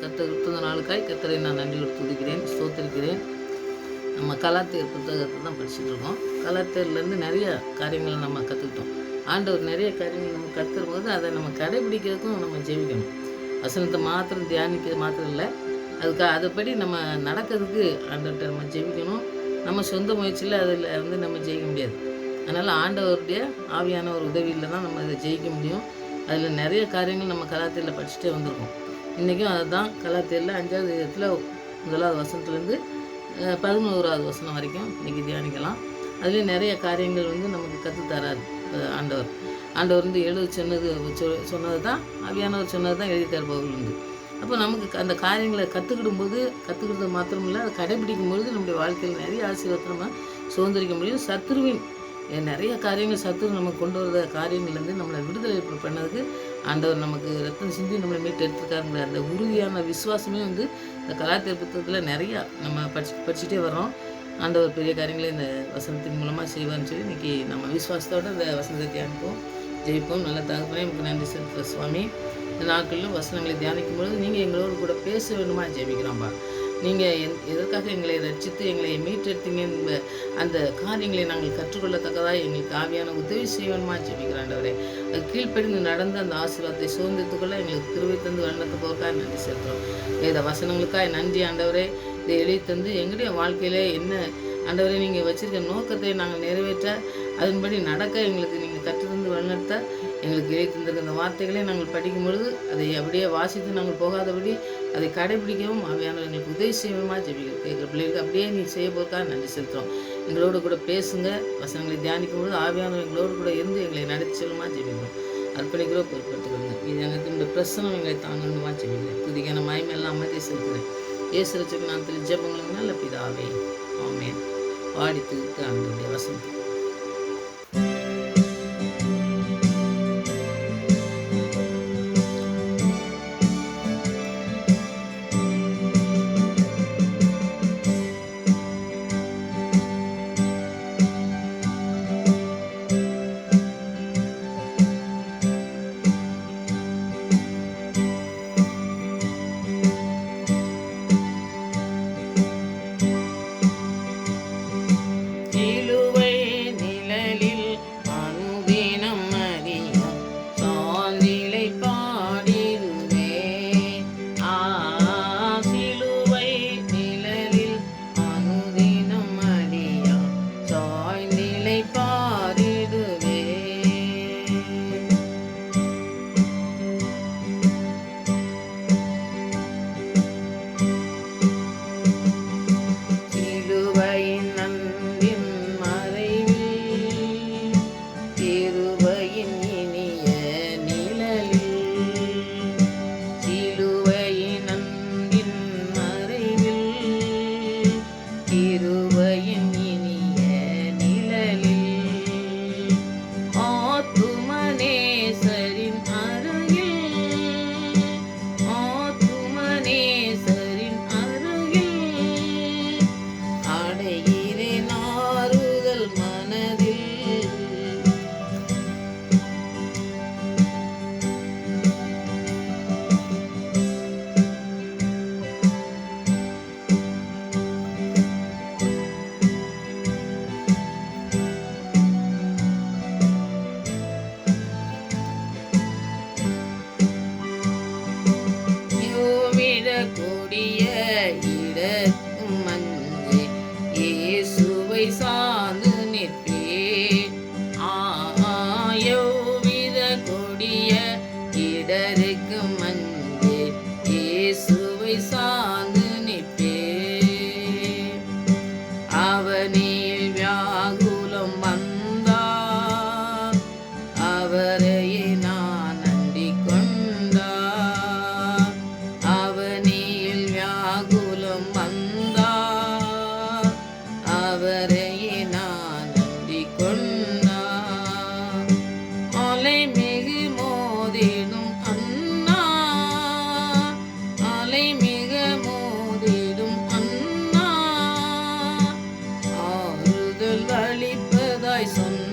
கர்த்தர் கொடுத்த நாளுக்காய் கர்த்தரை நான் நன்றி துதிக்கிறேன், ஸ்தோத்திரிக்கிறேன். நம்ம கலாத்தியர் புத்தகத்தை தான் படிச்சுட்டு இருக்கோம். கலாத்தியர்லேருந்து நிறைய காரியங்களை நம்ம கற்றுக்கிட்டோம். ஆண்டவர் நிறைய காரியங்கள் நம்ம கற்றுக்கும் போது அதை நம்ம கடைபிடிக்கிறதுக்கும் நம்ம ஜெபிக்கணும். வசனத்தை மாத்திரம் தியானிக்கிறது மாத்திரம் இல்லை, அதுபடி நம்ம நடக்கிறதுக்கு ஆண்டவர்கிட்ட நம்ம ஜெபிக்கணும். நம்ம சொந்த முயற்சியில் அதில் நம்ம ஜெயிக்க முடியாது. அதனால் ஆண்டவருடைய ஆவியான ஒரு உதவியில் தான் நம்ம அதை ஜெயிக்க முடியும். அதில் நிறைய காரியங்கள் நம்ம கலாத்தியரில் படிச்சுட்டே வந்திருக்கோம். இன்றைக்கும் அதை தான் கலாத்தியரில் 5வது இடத்துல 1வது வசனத்துலேருந்து 11வது வசனம் வரைக்கும் இன்றைக்கி தியானிக்கலாம். அதுலேயும் நிறைய காரியங்கள் நமக்கு கற்றுத்தராரு ஆண்டவர். ஆண்டவர் எழுத சொன்னது தான் ஆவியானவர் சொன்னது தான் எழுதி தருபவர்கள் அப்போ நமக்கு அந்த காரியங்களை கற்றுக்கிடுறது மாத்திரம் இல்லை, அதை கடைபிடிக்கும் பொழுது நம்முடைய வாழ்க்கையில் நிறைய ஆசீர்வாதத்தை நம்ம சுதந்திரிக்க முடியும். சத்துருவின் நிறைய காரியங்கள் சத்துரு நமக்கு கொண்டு வர காரியங்கள்லேருந்து நம்மளை விடுதலை பண்ணதுக்கு ஆண்டவர் நமக்கு ரத்தம் சிந்தி நம்மளை மீட்டு எடுத்துருக்காருங்கிற அந்த உறுதியான விசுவாசமே இந்த கலாத்தியர் புத்தகத்தில் நிறையா நம்ம படிச்சுட்டே வரோம். ஆண்டவர் பெரிய காரியங்களை இந்த வசனத்தின் மூலமாக செய்வார்னு சொல்லி இன்றைக்கி நம்ம விசுவாசத்தோடு இந்த வசனத்தை தியானிப்போம், ஜெயிப்போம். நல்ல தகப்பனே நமக்கு நன்றி செலுத்துகிற சுவாமி. இந்த நாட்களிலும் வசனங்களை தியானிக்கும் பொழுது நீங்கள் எங்களோடு கூட பேச வேண்டுமா ஜெபிக்கிறோம்ப்பா. நீங்கள் எதற்காக எங்களை ரட்சித்து எங்களை மீட்டெடுத்தீங்க என்ப அந்த காரியங்களை நாங்கள் கற்றுக்கொள்ளத்தக்கதாக எங்களுக்கு ஆவியான உதவி செய்வேணுமா ஜெபிக்கிறாண்டவரே. அது கீழ்ப்படிந்து நடந்து அந்த ஆசீர்வாதத்தை சுதந்திரத்துக்குள்ள எங்களுக்கு கிருபை தந்து வண்ணத்தை போக்காக நன்றி செலுத்துகிறோம். இந்த வசனங்களுக்காக நன்றி ஆண்டவரே. இதை எழுதி தந்து எங்களுடைய வாழ்க்கையிலே என்ன ஆண்டவரே நீங்கள் வச்சுருக்க நோக்கத்தை நாங்கள் நிறைவேற்ற அதன்படி நடக்க எங்களுக்கு நீங்கள் கற்றுத்தந்து வழிநடத்த எங்களுக்கு எழுதி தந்திருக்க அந்த வார்த்தைகளை நாங்கள் படிக்கும் பொழுது அதை அப்படியே வாசித்து நாங்கள் போகாதபடி அதை கடைபிடிக்கவும் ஆவியானவர் எங்களுக்கு உதவி செய்யணுமா ஜெபிக்கிறோம். கேட்குற பிள்ளைகளுக்கு அப்படியே நீ செய்ய போக்காக நன்றி செலுத்துகிறோம். எங்களோடு கூட பேசுங்க. வசனங்களை தியானிக்கும் பொழுது ஆவியானவர் எங்களோடு கூட இருந்து எங்களை நடத்தி செல்லுமா ஜெபிக்கிறோம். அர்ப்பணிக்கிறோம், பொறுப்பெடுத்துக்கொள்ளுங்க. இது எங்களுக்கு பிரசனம் எங்களை தாங்கணுமா ஜெபிக்கிறேன். புதிக்கான மயமெல்லாம் அமைதியை செலுத்துகிறேன். இயேசு ரட்சகர் நாமத்தில் ஜெபங்களுக்கு நல்ல பிதாவே, ஆமென். பாடித்து ஆண்டவருடைய வசனம். கொடிய இடத்தும் மஞ்சே இயேசுவை சார்ந்து நிற்பேன். ஆயோவித கொடிய இடருக்கு மஞ்சே இயேசுவை சார்ந்து நிற்பேன். அவனில் வியாகுலம் வந்தார், அவரையே நான் நம்பிக் கொண்டார். அவனில் வியாகுலம் வந்தார், அவரையே நான் நம்பிக் கொண்டார். அலை மிகு மோதிடும் அண்ணா, அலை மிக மோதிடும் அண்ணா, ஆறுதல் அளிப்பதாய் சொன்னார்.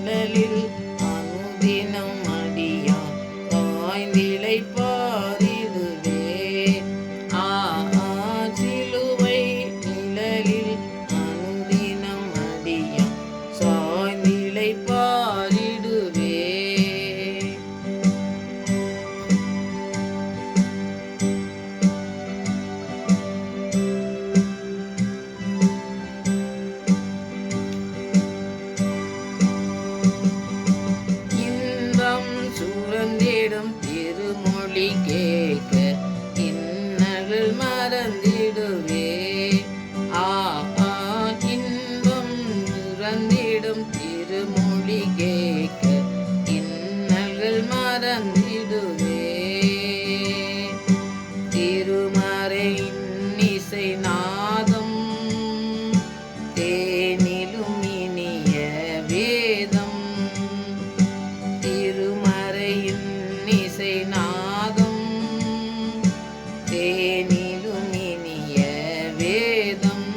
நிழலில் அனுதினம் அடியான் சாய்ந்திலை பாரிடுவே. சிலுவை நிழலில் அனுதினம் அடியான் சாய்ந்திலை பாரிடுவே. சுரந்திடும் திருமொழி கேட்க இன்னல்கள் மறந்திடுவே. இன்பம் சுரந்திடும் திருமொழி கேட்க இன்னல்கள் மறந்திடுவே. திருமறை இன்னிசை நாதம் தேனிலும் இனிய வேதம். திருமறையின் இசை நாதம் தேனிலும் இனிய வேதம்.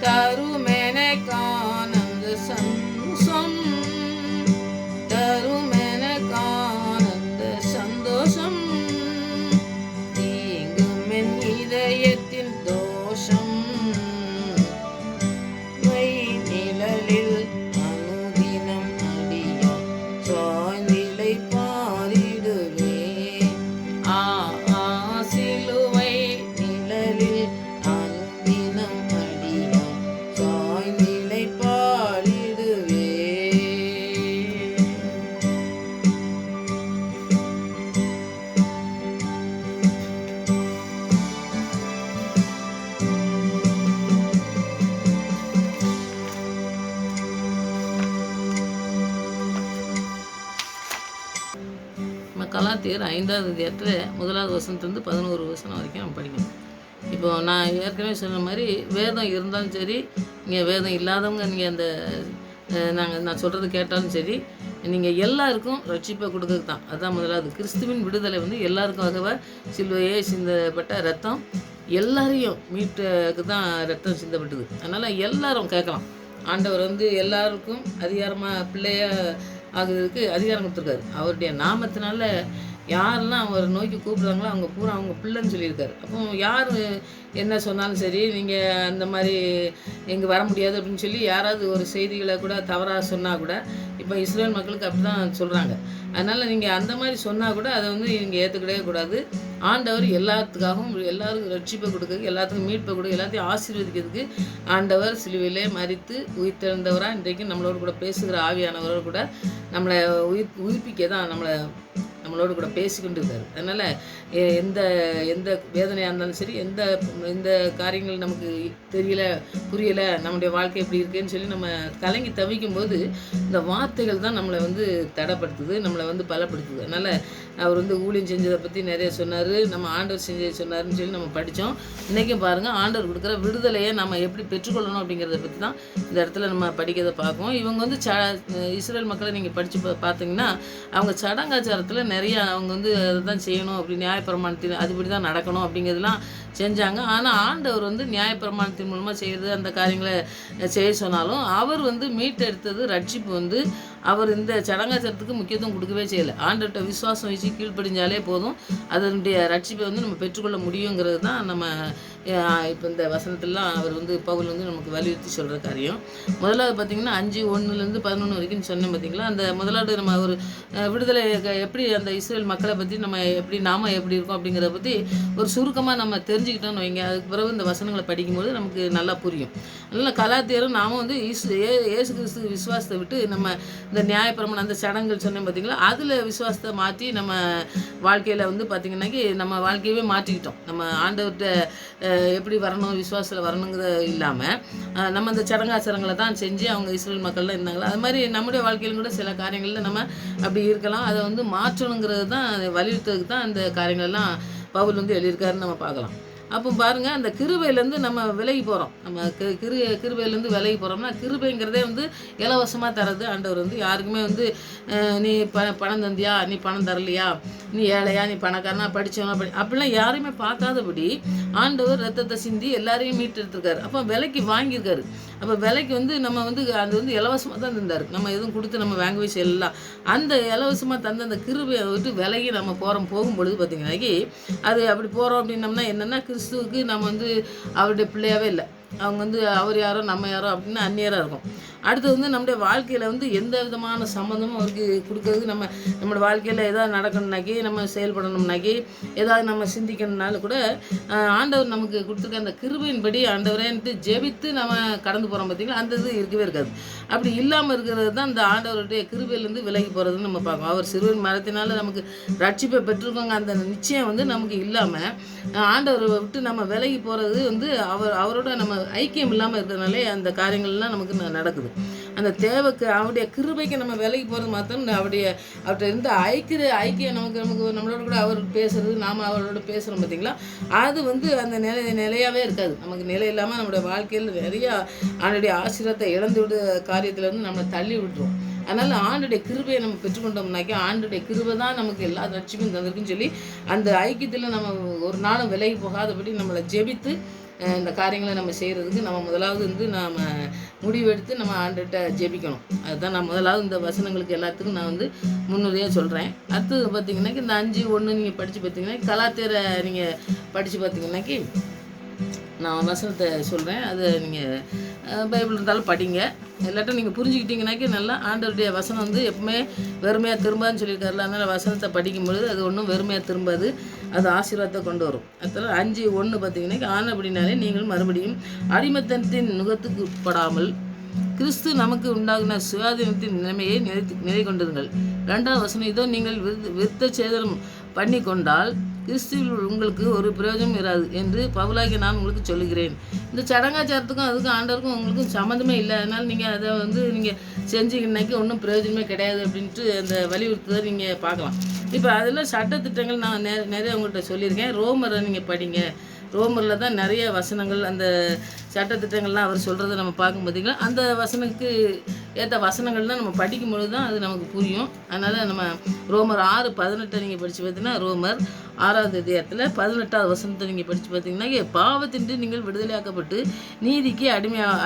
தருமெனக்கானந்த சந்தோஷம், தருமெனக்கானந்த சந்தோஷம். தீங்கும் என் இதயத்தின் தோஷம். வை நிழலில் அனுதினம் அடியான் சாய்ந்திலை பாரிடுவே. சிலுவை நிழலில் அனுதினம் அடியான் சாய்ந்திலை பாரிடுவே. நம்ம கலாத்தியர் 5வது அதிகாரத்தில் 1வது வசனத்துலேருந்து 11 வசனம் வரைக்கும் நம்ம படிக்கணும். இப்போ நான் ஏற்கனவே சொன்ன மாதிரி வேதம் இருந்தாலும் சரி, நீங்கள் வேதம் இல்லாதவங்க நீங்கள் அந்த நான் சொல்கிறது கேட்டாலும் சரி, நீங்கள் எல்லாருக்கும் ரட்சிப்பை கொடுக்கறது தான். அதுதான் முதலாவது. கிறிஸ்துவின் விடுதலை வந்து எல்லாருக்காகவே சிலுவையே சிந்தப்பட்ட ரத்தம் எல்லாரையும் மீட்டுக்கு தான் ரத்தம் சிந்தப்பட்டது. அதனால் எல்லாரும் கேட்கலாம். ஆண்டவர் வந்து எல்லாருக்கும் அதிகாரமாக பிள்ளையாக ஆகுறதுக்கு அதிகாரம் கொடுத்துருக்காரு. அவருடைய நாமத்தினால யாரெல்லாம் அவர் நோக்கி கூப்பிட்றாங்களோ அவங்க பூரா அவங்க பிள்ளைன்னு சொல்லியிருக்காரு. அப்போ யார் என்ன சொன்னாலும் சரி, நீங்கள் அந்த மாதிரி எங்கே வர முடியாது அப்படின்னு சொல்லி யாராவது ஒரு செய்திகளை கூட தவறாக சொன்னால் கூட, இப்போ இஸ்ரேல் மக்களுக்கு அப்படி தான் சொல்கிறாங்க. அதனால் நீங்கள் அந்த மாதிரி சொன்னால் கூட அதை வந்து நீங்கள் ஏற்றுக்கிடவே கூடாது. ஆண்டவர் எல்லாத்துக்காகவும் எல்லாருக்கும் ரட்சிப்பை கொடுக்குறதுக்கு, எல்லாத்துக்கும் மீட்பை கொடுக்க, எல்லாத்தையும் ஆசீர்வதிக்கிறதுக்கு ஆண்டவர் சிலுவையிலே மரித்து உயிர்த்தெழுந்தவராக இன்றைக்கு நம்மளோடு கூட பேசுகிற ஆவியானவரோடு கூட நம்மளை உயிர்ப்பிக்க தான் நம்மளோடு கூட பேசிக்கொண்டு இருக்காரு. அதனால் எந்த எந்த வேதனையாக இருந்தாலும் சரி, எந்த காரியங்கள் நமக்கு தெரியல புரியலை, நம்முடைய வாழ்க்கை எப்படி இருக்குன்னு சொல்லி நம்ம கலங்கி தவிக்கும் போது இந்த வார்த்தைகள் தான் நம்மளை வந்து தடைப்படுத்துது, நம்மளை வந்து பலப்படுத்துது. அதனால் அவர் வந்து ஊழியம் செஞ்சதை பற்றி நிறைய சொன்னார், நம்ம ஆண்டவர் செஞ்சதை சொன்னார்னு சொல்லி நம்ம படித்தோம். இன்றைக்கும் பாருங்கள், ஆண்டவர் கொடுக்குற விடுதலையை நம்ம எப்படி பெற்றுக்கொள்ளணும் அப்படிங்கிறத பற்றி தான் இந்த இடத்துல நம்ம படிக்கிறதை பார்ப்போம். இவங்க வந்து இஸ்ரேல் மக்களை நீங்கள் படித்து பார்த்தீங்கன்னா, அவங்க சடங்காச்சாரத்தில் நிறைய அவங்க வந்து அதை தான் செய்யணும், அப்படி நியாயப்பிரமாணத்தின் அதுபடி தான் நடக்கணும் அப்படிங்கிறதுலாம் செஞ்சாங்க. ஆனால் ஆண்டவர் வந்து நியாயப்பிரமாணத்தின் மூலமாக செய்கிறது அந்த காரியங்களை செய்ய சொன்னாலும், அவர் வந்து மீட்டெடுத்தது ரட்சிப்பு வந்து அவர் இந்த சடங்காச்சாரத்துக்கு முக்கியத்துவம் கொடுக்கவே செய்யலை. ஆண்டவர்கிட்ட விசுவாசம் வச்சு கீழ்ப்படிஞ்சாலே போதும், அதனுடைய ரட்சிப்பை வந்து நம்ம பெற்றுக்கொள்ள முடியுங்கிறது தான் நம்ம இப்போ இந்த வசனத்திலாம் அவர் வந்து பவுல் வந்து நமக்கு வலியுறுத்தி சொல்கிற காரியம். முதலாவது பார்த்திங்கன்னா 5:1-11 வரைக்கும் சொன்னேன் பார்த்தீங்களா. அந்த முதலாவது நம்ம ஒரு விடுதலை எப்படி அந்த இஸ்ரேல் மக்களை பற்றி நம்ம நாம எப்படி இருக்கோம் அப்படிங்கிறத பற்றி ஒரு சுருக்கமாக நம்ம தெரிஞ்சுக்கிட்டோன்னு வைங்க. அதுக்கு பிறகு இந்த வசனங்களை படிக்கும்போது நமக்கு நல்லா புரியும். அதனால் கலாத்தியரும் நாம வந்து இயேசு கிறிஸ்து விசுவாசத்தை விட்டு நம்ம இந்த நியாயப்பிரமாணம் அந்த சடங்குகள் சொன்னேன் பார்த்தீங்களா, அதில் விசுவாசத்தை மாற்றி நம்ம வாழ்க்கையில் வந்து பார்த்திங்கன்னாக்கி நம்ம வாழ்க்கையவே மாற்றிக்கிட்டோம். நம்ம ஆண்டவர்கிட்ட எப்படி வரணும், விசுவாசத்தில் வரணுங்கிறது இல்லாமல் நம்ம அந்த சடங்காச்சாரங்களை தான் செஞ்சு அவங்க இஸ்ரேல் மக்கள்லாம் இருந்தாங்களா, அது மாதிரி நம்முடைய வாழ்க்கையிலும் கூட சில காரியங்களில் நம்ம அப்படி இருக்கலாம். அதை வந்து மாற்றணுங்கிறது தான் வலியுறுத்துறதுக்கு தான் அந்த காரியங்கள்லாம் பவுல் வந்து எழுதியிருக்காருன்னு நம்ம பார்க்கலாம். அப்போ பாருங்கள், அந்த கிருபையிலேருந்து நம்ம விலகி போகிறோம். நம்ம கிருபையிலேருந்து விலகி போகிறோம்னா, கிருபைங்கிறதே வந்து இலவசமாக தரது ஆண்டவர் வந்து யாருக்குமே வந்து நீ பணம் தந்தியா, நீ பணம் தரலையா, நீ ஏழையா, நீ பணக்காரனா, படித்தவனா, அப்படிலாம் யாரையுமே பார்க்காதபடி ஆண்டவர் ரத்தத்தை சிந்தி எல்லாரையும் மீட்டெடுத்திருக்காரு. அப்போ விலைக்கு வாங்கியிருக்காரு. அப்போ விலைக்கு நம்ம அது இலவசமாக தான் தந்தார். நம்ம எதுவும் கொடுத்து நம்ம வாங்கவே செய்யலாம். அந்த இலவசமாக தந்த அந்த கிருபையை விட்டு விலகி நம்ம போகும்பொழுது பார்த்திங்கன்னாக்கி அது அப்படி போகிறோம் அப்படின்னம்னா என்னென்னா, கிறிஸ்துவுக்கு நம்ம அவருடைய பிள்ளையாகவே இல்லை. அவங்க அவர் யாரோ நம்ம யாரோ அப்படின்னு அந்நியராக இருக்கும். அடுத்து நம்முடைய வாழ்க்கையில் எந்த விதமான சம்மந்தமும் அவருக்கு கொடுக்கறது, நம்மளோட வாழ்க்கையில் எதாவது நடக்கணும்னாக்கி, நம்ம செயல்படணும்னாக்கி, ஏதாவது நம்ம சிந்திக்கணும்னாலும் கூட ஆண்டவர் நமக்கு கொடுத்துருக்க அந்த கிருபையின்படி ஆண்டவரேன்ட்டு ஜெபித்து நம்ம கடந்து போகிறோம் பார்த்திங்களா, அந்த இது இருக்கவே இருக்காது. அப்படி இல்லாமல் இருக்கிறது தான் இந்த ஆண்டவருடைய கிருபையிலேருந்து விலகி போகிறதுன்னு நம்ம பார்க்கணும். அவர் சிறுவன் மரத்தினால நமக்கு ரட்சிப்பை பெற்றிருக்கோங்க. அந்த நிச்சயம் நமக்கு இல்லாமல் ஆண்டவரை விட்டு நம்ம விலகி போகிறது அவரோட நம்ம ஐக்கியம் இல்லாமல் இருக்கிறதுனாலே அந்த காரியங்கள்லாம் நமக்கு நடக்குது. அந்த தேவைக்கு அவருடைய கிருபைக்கு நம்ம விலகி போகிறது மாத்திரம் அவர்கிட்ட இருந்த ஐக்கியம் நம்மளோட கூட அவர் பேசுறது, நாம் அவரோட பேசுகிறோம் பார்த்திங்களா, அது அந்த நிலையாகவே இருக்காது. நமக்கு நிலை இல்லாமல் நம்மளுடைய வாழ்க்கையில் நிறையா ஆண்டுடைய ஆசீர்வாதத்தை இழந்து விட காரியத்தில் நம்மளை தள்ளி விட்டுரும். அதனால் ஆண்டுடைய கிருபையை நம்ம பெற்றுக்கொண்டோம்னாக்கி ஆண்டுடைய கிருபை தான் நமக்கு எல்லா ரட்சிப்பும் தந்திருக்குன்னு சொல்லி அந்த ஐக்கியத்தில் நம்ம ஒரு நாளும் விலகி போகாதபடி நம்மளை ஜெபித்து இந்த காரியங்களை நம்ம செய்கிறதுக்கு நம்ம முதலாவது நாம் முடிவெடுத்து நம்ம ஆண்டுகிட்ட ஜெபிக்கணும். அதுதான் நான் முதலாவது இந்த வசனங்களுக்கு எல்லாத்துக்கும் நான் முன்னுரையாக சொல்கிறேன். அடுத்தது பார்த்திங்கன்னாக்கி இந்த 5:1 நீங்கள் படித்து பார்த்தீங்கன்னா, கலாத்தியரை நீங்கள் படித்து பார்த்தீங்கன்னாக்கி நான் வசனத்தை சொல்கிறேன். அதை நீங்கள் பைபிள் இருந்தாலும் படிங்க. இல்லாட்டும் நீங்கள் புரிஞ்சுக்கிட்டீங்கன்னாக்கி நல்லா ஆண்டவருடைய வசனம் எப்பவுமே வெறுமையாக திரும்பாதுன்னு சொல்லியிருக்காருல, அதனால் வசனத்தை படிக்கும்பொழுது அது ஒன்றும் வெறுமையாக திரும்பாது, அது ஆசீர்வாதத்தை கொண்டு வரும். அதனால் 5:1 பார்த்தீங்கன்னாக்கி, ஆனபடினாலே நீங்கள் மறுபடியும் அடிமைத்தனத்தின் நுகத்துக்கு உட்படாமல் கிறிஸ்து நமக்கு உண்டாகின சுயாதீனத்தின் நிலைமையை நிலை கொண்டிருங்கள். 2வது வசனம், இதோ நீங்கள் விருத்த சேதனம் பண்ணி கொண்டால் கிறிஸ்துவில் உங்களுக்கு ஒரு பிரயோஜனம் இராது என்று பவுலாகி நான் உங்களுக்கு சொல்லுகிறேன். இந்த சடங்காச்சாரத்துக்கும் அதுக்கும் ஆண்டவருக்கும் உங்களுக்கும் சம்மந்தமே இல்லை. அதனால் நீங்கள் அதை நீங்கள் செஞ்சீங்கன்னாக்கி ஒன்றும் பிரயோஜனமே கிடையாது அப்படின்ட்டு அந்த வலியுறுத்துவதை நீங்கள் பார்க்கலாம். இப்போ அதில் சட்டத்திட்டங்கள் நான் நிறைய உங்கள்கிட்ட சொல்லியிருக்கேன். ரோமரை நீங்கள் படிங்க. ரோமரில் தான் நிறைய வசனங்கள், அந்த சட்டத்திட்டங்கள்லாம் அவர் சொல்கிறத நம்ம பார்க்கும் பார்த்திங்கன்னா, அந்த வசனத்துக்கு ஏற்ற வசனங்கள்லாம் நம்ம படிக்கும்பொழுது தான் அது நமக்கு புரியும். அதனால் நம்ம ரோமர் 6:18 நீங்கள் படித்து பார்த்தீங்கன்னா, ரோமர் 6வது அதிகாரத்தில் 18வது வசனத்தை நீங்கள் படித்து பார்த்தீங்கன்னா, பாவத்தின்றி நீங்கள் விடுதலையாக்கப்பட்டு நீதிக்கு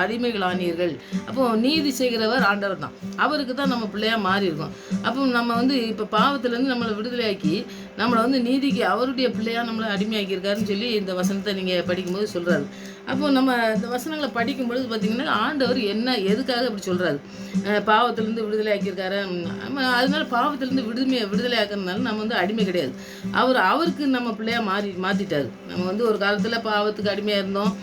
அடிமைகளானீர்கள். அப்போது நீதி செய்கிறவர் ஆண்டவர் தான். அவருக்கு தான் நம்ம பிள்ளையாக மாறியிருக்கோம். அப்போ நம்ம இப்போ பாவத்திலேருந்து நம்மளை விடுதலையாக்கி நம்மளை நீதிக்கு அவருடைய பிள்ளையாக நம்மளை அடிமையாக்கியிருக்காருன்னு சொல்லி இந்த வசனத்தை நீங்கள் படிக்கும்போது சொல்கிறாரு. அப்போது நம்ம இந்த வசனங்களை படிக்கும்பொழுது பார்த்திங்கன்னா, ஆண்டவர் எதுக்காக இப்படி சொல்கிறாரு, பாவத்திலேருந்து விடுதலை ஆக்கியிருக்காரு. அதனால பாவத்திலேருந்து விடுதலை ஆக்கிறதுனால நம்ம அடிமை கிடையாது. அவருக்கு நம்ம பிள்ளையாக மாற்றிட்டார். நம்ம ஒரு காலத்தில் பாவத்துக்கு அடிமையாக இருந்தோம்.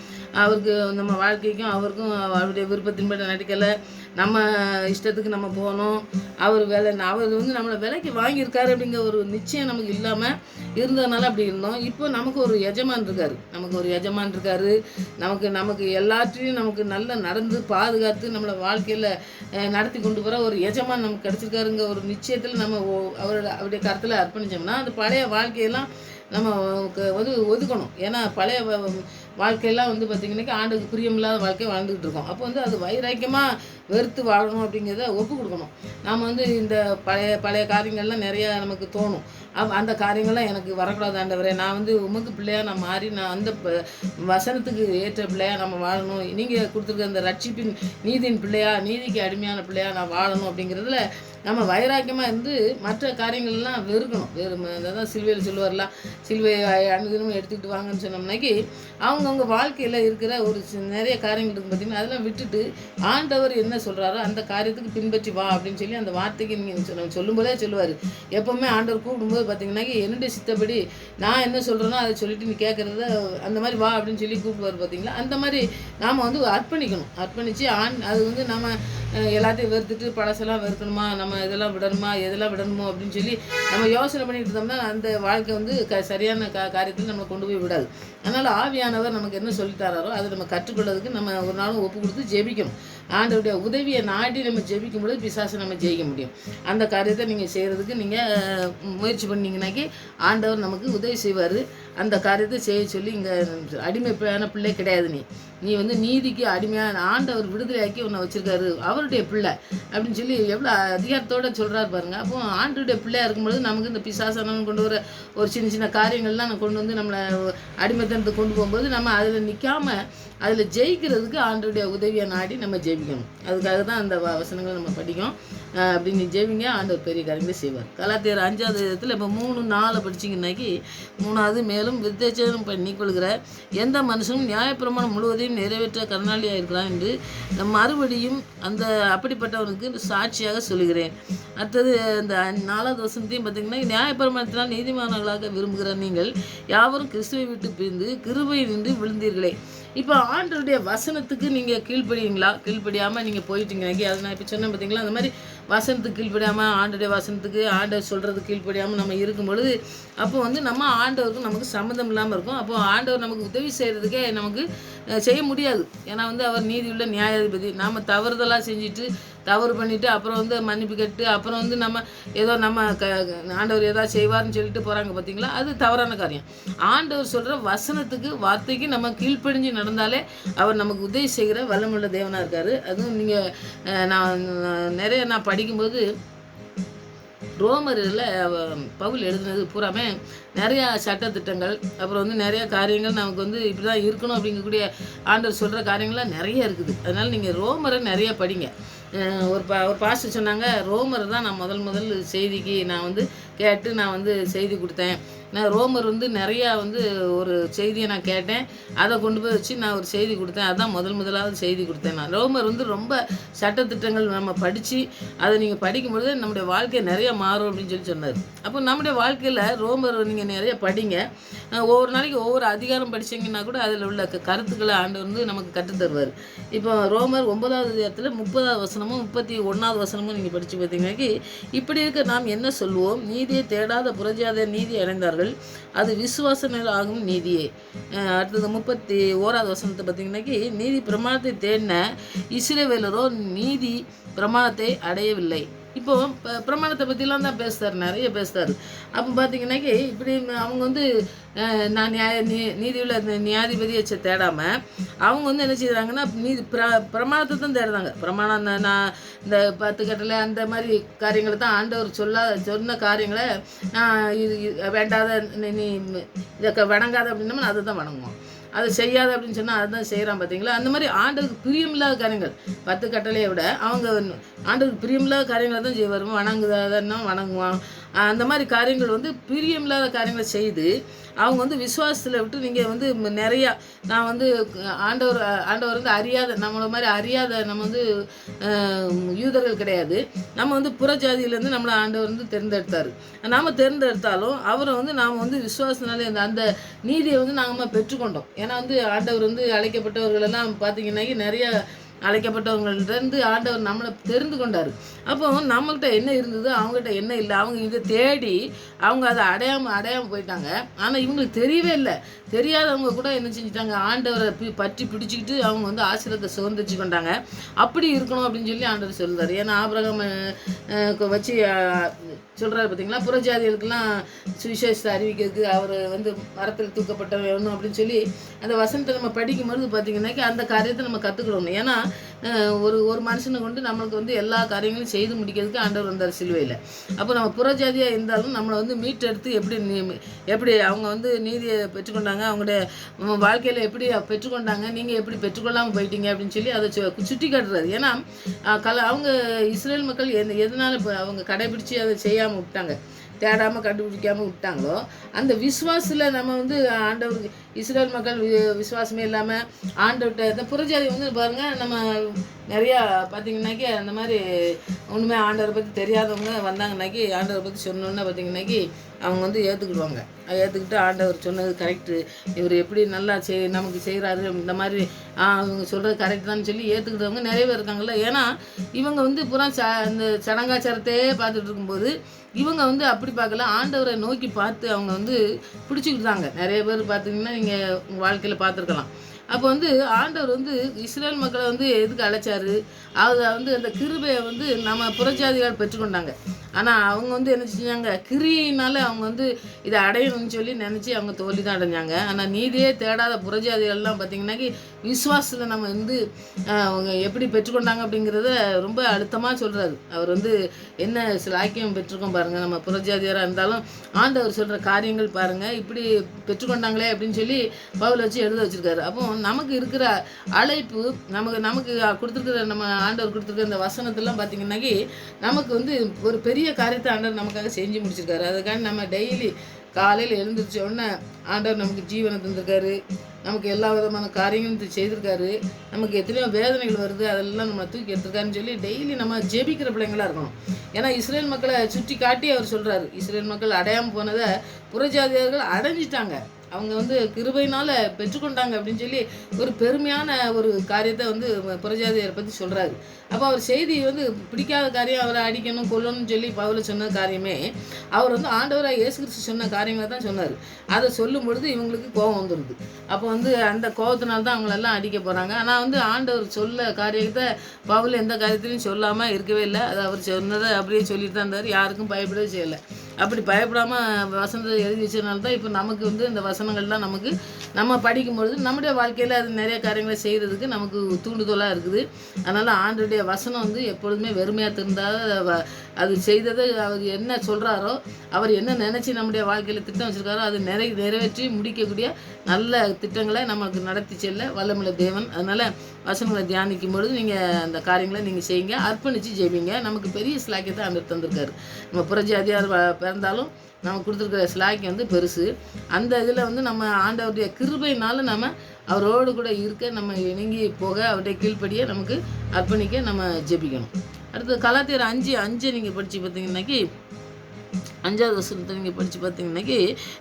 அவருக்கு நம்ம வாழ்க்கைக்கும் அவருக்கும் அவருடைய விருப்பத்தின்படி நடக்கலை. நம்ம இஷ்டத்துக்கு நம்ம போனோம். அவர் நம்மளை விலைக்கு வாங்கியிருக்காரு அப்படிங்கிற ஒரு நிச்சயம் நமக்கு இல்லாமல் இருந்ததுனால அப்படி இருந்தோம். இப்போ நமக்கு ஒரு எஜமான் இருக்கார். நமக்கு எல்லாத்தையும் நமக்கு நல்லா நடந்து பாதுகாத்து நம்மளை வாழ்க்கையில் நடத்தி கொண்டு போகிற ஒரு எஜமான் நமக்கு கிடச்சிருக்காருங்க ஒரு நிச்சயத்தில் நம்ம அவருடைய கருத்தில் அர்ப்பணித்தோம்னா அந்த பழைய வாழ்க்கையெல்லாம் நம்ம ஒதுக்கணும். ஏன்னா பழைய வாழ்க்கையெல்லாம் பார்த்திங்கன்னாக்கி ஆண்டுக்கு பிரியமில்லாத வாழ்க்கை வாழ்ந்துக்கிட்டு இருக்கோம். அப்போ அது வைராக்கியமாக வெறுத்து வாழணும் அப்படிங்கிறத ஒப்பு கொடுக்கணும். நாம் இந்த பழைய காரியங்கள்லாம் நிறையா நமக்கு தோணும். அந்த காரியங்கள்லாம் எனக்கு வரக்கூடாது ஆண்டவரே, நான் உமக்கு பிள்ளையாக நான் மாறி நான் அந்த வசனத்துக்கு ஏற்ற பிள்ளையாக நம்ம வாழணும். நீங்கள் கொடுத்துருக்க அந்த ரட்சிப்பின் நீதியின் பிள்ளையாக, நீதிக்கு அடிமையான பிள்ளையாக நான் வாழணும் அப்படிங்கிறதுல நம்ம வைராக்கியமாக இருந்து மற்ற காரியங்கள்லாம் வெறுக்கணும். அதான் சிலுவையில் சொல்லுவார்லாம், சிலுவையை அனுதினமும் எடுத்துக்கிட்டு வாங்கன்னு சொன்னோம்னாக்கி அவங்கவுங்க வாழ்க்கையில் இருக்கிற ஒரு நிறைய காரியங்கள் இருக்குது பார்த்திங்கன்னா, அதெல்லாம் விட்டுட்டு ஆண்டவர் என்ன சொல்கிறாரோ அந்த காரியத்துக்கு பின்பற்றி வா அப்படின்னு சொல்லி அந்த வார்த்தைக்கு நீங்கள் சொல்லும்போதே சொல்லுவார். எப்போவுமே ஆண்டவர் கூப்பிடும்போது பார்த்திங்கன்னாக்கி என்னுடைய சித்தப்படி நான் என்ன சொல்கிறேனோ அதை சொல்லிவிட்டு நீ கேட்குறத அந்த மாதிரி வா அப்படின்னு சொல்லி கூப்பிடுவார் பார்த்திங்களா. அந்த மாதிரி நாம் அர்ப்பணிக்கணும். அர்ப்பணித்து அது நம்ம எல்லாத்தையும் வெறுத்துட்டு பழசெல்லாம் வெறுக்கணுமா, நம்ம இதெல்லாம் விடணுமா, எதெல்லாம் விடணுமோ அப்படின்னு சொல்லி நம்ம யோசனை பண்ணிட்டு இருந்தோம்னா அந்த வாழ்க்கை சரியான காரியத்தில் நம்மளை கொண்டு போய் விடாது. அதனால் ஆவியானவர் ஆண்டவர் நமக்கு என்ன சொல்லித்தராரோ அதை நம்ம கற்றுக்கொள்வதற்கு நம்ம ஒரு நாளும் ஒப்பு கொடுத்து ஜெபிக்கணும். ஆண்டவருடைய உதவியை நாடி நம்ம ஜெபிக்கும் பொழுது பிசாசை நம்ம ஜெயிக்க முடியும். அந்த காரியத்தை நீங்கள் செய்கிறதுக்கு நீங்கள் முயற்சி பண்ணிங்கனாக்கி ஆண்டவர் நமக்கு உதவி செய்வார். அந்த காரியத்தை செய்ய சொல்லி இங்கே அடிமையான பிள்ளை கிடையாது. நீ வந்து நீதிக்கு அடிமையான ஆண்டவர் விடுதலையாக்கி உன்னை வச்சுருக்காரு, அவருடைய பிள்ளை அப்படின்னு சொல்லி எவ்வளோ அதிகாரத்தோடு சொல்கிறாரு பாருங்கள். அப்போ ஆண்டருடைய பிள்ளையாக இருக்கும்பொழுது நமக்கு இந்த பிசாசனம் கொண்டு வர ஒரு சின்ன சின்ன காரியங்கள்லாம் கொண்டு வந்து நம்மளை அடிமைத்தனத்துக்கு கொண்டு போகும்போது நம்ம அதில் நிற்காமல் அதில் ஜெயிக்கிறதுக்கு ஆண்டருடைய உதவியை நாடி நம்ம ஜெயிக்கணும். அதுக்காக தான் அந்த வசனங்களை நம்ம படிக்கணும். அப்படி நீ ஜெயிங்க, ஆண்டவர் பெரிய காரியங்களை செய்வார். கலாத்தியர் 5வது இடத்துல இப்போ 3:4 படிச்சிங்கன்னாக்கி 3வது மேலும் விருத்தசேதனம் பண்ணிக்கொள்கிற எந்த மனுஷனும் நியாயப்பிரமாணம் முழுவதையும் நிறைவேற்ற கடனாளியாக இருக்கிறான் என்று மறுபடியும் அந்த அப்படிப்பட்டவனுக்கு சாட்சியாக சொல்கிறேன். அடுத்தது இந்த 4வது வசனத்தையும் பார்த்திங்கன்னா நியாயப்பிரமாணத்தினால் நீதிமான்களாக விரும்புகிற நீங்கள் யாவரும் கிறிஸ்துவை விட்டு பிரிந்து கிருபை நின்று விழுந்தீர்களே. இப்போ ஆண்டவருடைய வசனத்துக்கு நீங்கள் கீழ்ப்படிங்களா? கீழ்ப்படியாமல் நீங்கள் போயிட்டீங்கன்னாக்கி அது நான் இப்போ சொன்னேன் பார்த்தீங்களா, அந்த மாதிரி வசனத்துக்கு கீழ்ப்படியாமல் ஆண்டவருடைய வசனத்துக்கு ஆண்டவர் சொல்கிறதுக்கு கீழ்ப்படியாமல் நம்ம இருக்கும் பொழுது அப்போ வந்து நம்ம ஆண்டவருக்கும் நமக்கு சம்மந்தம் இல்லாமல் இருக்கும். அப்போது ஆண்டவர் நமக்கு உதவி செய்கிறதுக்கே நமக்கு செய்ய முடியாது. ஏன்னா வந்து அவர் நீதியுள்ள நியாயாதிபதி. நாம் தவறுதலாக செஞ்சுட்டு தவறு பண்ணிவிட்டு அப்புறம் வந்து மன்னிப்பு கேட்டு அப்புறம் வந்து நம்ம ஏதோ நம்ம ஆண்டவர் ஏதாவது செய்வார்னு சொல்லிட்டு போகிறாங்க பார்த்தீங்களா, அது தவறான காரியம். ஆண்டவர் சொல்கிற வசனத்துக்கு வார்த்தைக்கு நம்ம கீழ்ப்படிஞ்சு நடந்தாலே அவர் நமக்கு உதவி செய்கிற வல்லமுள்ள தேவனாக இருக்கார். அதுவும் நீங்கள் நான் படிக்கும்போது ரோமரில் பவுல் எழுதுனது பூராமே நிறையா சட்டத்திட்டங்கள், அப்புறம் வந்து நிறையா காரியங்கள் நமக்கு வந்து இப்படி தான் இருக்கணும் அப்படிங்கக்கூடிய ஆண்டவர் சொல்கிற காரியங்கள்லாம் நிறைய இருக்குது. அதனால் நீங்கள் ரோமரை நிறைய படிங்க. ஒரு பாஸ்டர் சொன்னாங்க, ரோமர் தான் நான் முதல் செய்திக்கு நான் வந்து கேட்டு நான் வந்து செய்தி கொடுத்தேன். நான் ரோமர் வந்து நிறையா வந்து ஒரு செய்தியை நான் கேட்டேன், அதை கொண்டு போய் வச்சு நான் ஒரு செய்தி கொடுத்தேன். அதுதான் முதலாவது செய்தி கொடுத்தேன். நான் ரோமர் வந்து ரொம்ப சட்டத்திட்டங்கள் நம்ம படித்து அதை நீங்கள் படிக்கும்பொழுது நம்முடைய வாழ்க்கை நிறையா மாறும் அப்படின்னு சொல்லி சொன்னார். அப்போ நம்முடைய வாழ்க்கையில் ரோமர் நீங்கள் நிறைய படிங்க. ஒவ்வொரு நாளைக்கு ஒவ்வொரு அதிகாரம் படித்தீங்கன்னா கூட அதில் உள்ள கருத்துக்களை ஆண்டவர் வந்து நமக்கு கற்றுத்தருவார். இப்போ ரோமர் 9வது அதிகாரத்தில் 30வது வசனமும் 31வது வசனமும் நீங்கள் படித்து பார்த்தீங்கன்னாக்கி இப்படி இருக்க நாம் என்ன சொல்வோம்? நீதியை தேடாத புறஜாதியார் நீதி அடைந்தார்கள், அது விசுவாச நிலை ஆகும் நீதியே. அடுத்தது 31வது வசனத்தை பார்த்தீங்கன்னாக்கி நீதி பிரமாணத்தை தேடின இஸ்ரவேலரோ நீதி பிரமாணத்தை அடையவில்லை. இப்போ பிரமாணத்தை பற்றிலாம் தான் பேசுகிறார், நிறைய பேசுகிறார். அப்போ பார்த்தீங்கன்னாக்கி இப்படி அவங்க வந்து நான் நீதியுள்ள நியாயாதிபதியை தேடாமல் அவங்க வந்து என்ன செய்கிறாங்கன்னா பிரமாணத்தை தான் தேடுறாங்க. பிரமாணம் நான் இந்த 10 கட்டளை அந்த மாதிரி காரியங்களை தான் ஆண்டவர் சொன்ன காரியங்களை இது வேண்டாத நீ இதை வணங்காத அப்படின்னா அதை தான் வணங்குவோம். அதை செய்யாது அப்படின்னு சொன்னால் அதுதான் செய்கிறான் பார்த்தீங்களா. அந்த மாதிரி ஆண்டவருக்கு பிரியமில்லாத காரியங்கள் 10 கட்டளையை விட அவங்க ஆண்டவருக்கு பிரியமில்லாத காரியங்களை தான் செய்வார். வணங்குதாதன்னா வணங்குவான். அந்த மாதிரி காரியங்கள் வந்து பிரியமில்லாத காரியங்களை செய்து அவங்க வந்து விசுவாசத்தில் விட்டு நீங்கள் வந்து நிறையா நான் வந்து ஆண்டவர் வந்து அறியாத நம்மளை மாதிரி அறியாத நம்ம வந்து யூதர்கள் கிடையாது. நம்ம வந்து புறஜாதியிலேருந்து நம்மளை ஆண்டவர் வந்து தேர்ந்தெடுத்தார். நாம் தேர்ந்தெடுத்தாலும் அவரை வந்து நாம் வந்து விசுவாசனாலே அந்த நீதியை வந்து நாங்கள் பெற்றுக்கொண்டோம். ஏன்னா வந்து ஆண்டவர் வந்து அழைக்கப்பட்டவர்களெல்லாம் பார்த்தீங்கன்னாக்கி நிறைய அழைக்கப்பட்டவங்கள்டேருந்து ஆண்டவர் நம்மளை தெரிந்து கொண்டார். அப்போ நம்மள்கிட்ட என்ன இருந்தது, அவங்ககிட்ட என்ன இல்லை, அவங்க இதை தேடி அவங்க அதை அடையாமல் போயிட்டாங்க. ஆனால் இவங்களுக்கு தெரியவே இல்லை. தெரியாதவங்க கூட என்ன செஞ்சிட்டாங்க, ஆண்டவரை பற்றி பிடிச்சிக்கிட்டு அவங்க வந்து ஆசீர்வாதத்தை சுதந்திரிச்சு கொண்டாங்க. அப்படி இருக்கணும் அப்படின்னு சொல்லி ஆண்டவர் சொல்கிறார். ஏன்னா ஆபிரகாம் வச்சு சொல்கிறாரு பார்த்தீங்களா, புறஜாதிகளுக்கெல்லாம் சுவிசேஷத்தை அறிவிக்கிறதுக்கு அவர் வந்து மரத்தில் தூக்கப்பட்டவன் வேணும் அப்படின்னு சொல்லி அந்த வசனத்தை நம்ம படிக்கும்போது பார்த்தீங்கன்னாக்கி அந்த காரியத்தை நம்ம கற்றுக்கிடணும். ஏன்னா ஒரு மனுஷனை கொண்டு நம்மளுக்கு வந்து எல்லா காரியங்களும் செய்து முடிக்கிறதுக்கு ஆண்டவர் வந்தார் சிலுவையில். அப்போ நம்ம புறஜாதியாக இருந்தாலும் நம்மளை வந்து மீட்டெடுத்து எப்படி அவங்க வந்து நீதியை பெற்றுக்கொண்டாங்க, அவங்களுடைய வாழ்க்கையில் எப்படி பெற்றுக்கொண்டாங்க, நீங்கள் எப்படி பெற்றுக்கொள்ளாமல் போயிட்டீங்க அப்படின்னு சொல்லி அதை சுட்டி காட்டுறாரு. ஏன்னா அவங்க இஸ்ரேல் மக்கள் எதனால் இப்போ அவங்க கடைபிடிச்சி அதை செய்யாமல் விட்டாங்க, தேடாமல் கண்டுபிடிக்காமல் விட்டாங்களோ அந்த விசுவாசத்தில் நம்ம வந்து ஆண்டவருக்கு இஸ்ரேல் மக்கள் விசுவாசமே இல்லாமல் ஆண்டவர்கிட்ட இந்த புறஜாதி வந்து பாருங்கள், நம்ம நிறையா பார்த்திங்கனாக்கி அந்த மாதிரி ஒன்றுமே ஆண்டவரை பற்றி தெரியாதவங்க வந்தாங்கன்னாக்கி ஆண்டவரை பற்றி சொன்னோன்னே பார்த்திங்கனாக்கி அவங்க வந்து ஏற்றுக்கிடுவாங்க. ஏற்றுக்கிட்டு ஆண்டவர் சொன்னது கரெக்டு, இவர் எப்படி நல்லா நமக்கு செய்கிறாரு, இந்த மாதிரி அவங்க சொல்கிறது கரெக்ட் தான் சொல்லி ஏற்றுக்கிட்டவங்க நிறைய பேர் இருக்காங்கல்ல. ஏன்னா இவங்க வந்து இந்த சடங்காச்சாரத்தையே பார்த்துட்டு இருக்கும்போது இவங்க வந்து அப்படி பார்க்கல, ஆண்டவரை நோக்கி பார்த்து அவங்க வந்து பிடிச்சிக்கிட்டாங்க. நிறைய பேர் பார்த்திங்கன்னா நீங்கள் உங்கள் வாழ்க்கையில் பார்த்துருக்கலாம். அப்போ வந்து ஆண்டவர் வந்து இஸ்ரேல் மக்களை வந்து எதுக்கு அழைச்சாரு? அதை வந்து அந்த கிருபையை வந்து நம்ம புறஜாதிகள் பெற்றுக்கொண்டாங்க. ஆனால் அவங்க வந்து என்ன செஞ்சாங்க? கிரியினால் அவங்க வந்து இதை அடையணும்னு சொல்லி நினச்சி அவங்க தோல்வி தான் அடைஞ்சாங்க. ஆனால் நீதியே தேடாத புறஜாதிகள்லாம் பார்த்திங்கன்னாக்கி விசுவாசத்தில் நம்ம வந்து அவங்க எப்படி பெற்றுக்கொண்டாங்க அப்படிங்கிறத ரொம்ப அழுத்தமாக சொல்கிறாரு. அவர் வந்து என்ன சிலாக்கியம் பெற்றுக்கோம் பாருங்கள். நம்ம புறஜாதியாராக இருந்தாலும் ஆண்டவர் சொல்கிற காரியங்கள் பாருங்கள், இப்படி பெற்றுக்கொண்டாங்களே அப்படின்னு சொல்லி பவுல் வச்சு எழுத வச்சுருக்காரு. அப்போ நமக்கு இருக்கிற அழைப்பு, நமக்கு கொடுத்துருக்குற நம்ம ஆண்டவர் கொடுத்துருக்குற இந்த வசனத்தெல்லாம் பார்த்திங்கன்னாக்கி நமக்கு வந்து ஒரு பெரிய காரியத்தை ஆண்டவர் நமக்காக செஞ்சு முடிச்சிருக்காரு. அதுக்காக நம்ம டெய்லி காலையில் எழுந்திரிச்ச உடனே ஆண்டவர் நமக்கு ஜீவனை தந்திருக்காரு, நமக்கு எல்லா விதமான காரியங்களும் செய்திருக்காரு. நமக்கு எத்தனையோ வேதனைகள் வருது, அதெல்லாம் நம்ம தூக்கி எடுத்துருக்காருன்னு சொல்லி டெய்லி நம்ம ஜெபிக்கிற பிள்ளைங்களாக இருக்கணும். ஏன்னா இஸ்ரேல் மக்களை சுற்றி காட்டி அவர் சொல்கிறாரு, இஸ்ரேல் மக்கள் அடையாமல் போனதை புறஜாதியார்கள் அடைஞ்சிட்டாங்க, அவங்க வந்து கிருபையினால் பெற்றுக்கொண்டாங்க அப்படின்னு சொல்லி ஒரு பெருமையான ஒரு காரியத்தை வந்து புறஜாதியாரை பற்றி சொல்கிறாரு. அப்போ அவர் செய்தி வந்து பிடிக்காத காரியம், அவரை அடிக்கணும் கொல்லணும்னு சொல்லி பவுல சொன்ன காரியமே அவர் வந்து ஆண்டவராக இயேசு கிறிஸ்து சொன்ன காரியங்களை தான் சொன்னார். அதை சொல்லும் பொழுது இவங்களுக்கு கோபம் வந்துடுது. அப்போ வந்து அந்த கோபத்தினால தான் அவங்களெல்லாம் அடிக்க போகிறாங்க. ஆனால் வந்து ஆண்டவர் சொல்ல காரியத்தை பவுல் எந்த காரியத்திலையும் சொல்லாமல் இருக்கவே இல்லை. அது அவர் சொன்னதை அப்படியே சொல்லிட்டு தான் இருந்தார். யாருக்கும் பயப்படவே செய்யலை. அப்படி பயப்படாமல் வசனத்தை எழுதி வச்சதுனால தான் இப்போ நமக்கு வந்து இந்த வசனங்கள்லாம் நமக்கு நம்ம படிக்கும்பொழுது நம்முடைய வாழ்க்கையில் அது நிறைய காரியங்களை செய்கிறதுக்கு நமக்கு தூண்டுதலாக இருக்குது. அதனால் ஆண்டவருடைய வசனம் வந்து எப்பொழுதுமே வெறுமையாக இருந்தால் அது செய்ததை அவர் என்ன சொல்கிறாரோ, அவர் என்ன நினச்சி நம்முடைய வாழ்க்கையில் திட்டம் வச்சுருக்காரோ அது நிறைவேற்றி முடிக்கக்கூடிய நல்ல திட்டங்களை நமக்கு நடத்தி செல்ல வல்லமுள்ள தேவன். அதனால் வசனங்களை தியானிக்கும் பொழுது நீங்கள் அந்த காரியங்களை நீங்கள் செய்யுங்க, அர்ப்பணித்து ஜெபிங்க. நமக்கு பெரிய ஸ்லாக்கியத்தை ஆண்டவர் தந்திருக்காரு. நம்ம புறஜாதியார் பிறந்தாலும் நமக்கு கொடுத்துருக்கிற ஸ்லாக்கியம் வந்து பெருசு. அந்த இதில் வந்து நம்ம ஆண்டவருடைய கிருபையினால நம்ம அவரோடு கூட இருக்க, நம்ம இணங்கி போக, அவருடைய கீழ்ப்படியை நமக்கு அர்ப்பணிக்க நம்ம ஜெபிக்கணும். அடுத்து கலாத்தியர் 5:5 நீங்கள் படித்து பார்த்தீங்கன்னாக்கி 5வது வசனத்தை நீங்கள் படித்து பார்த்தீங்கன்னாக்கி,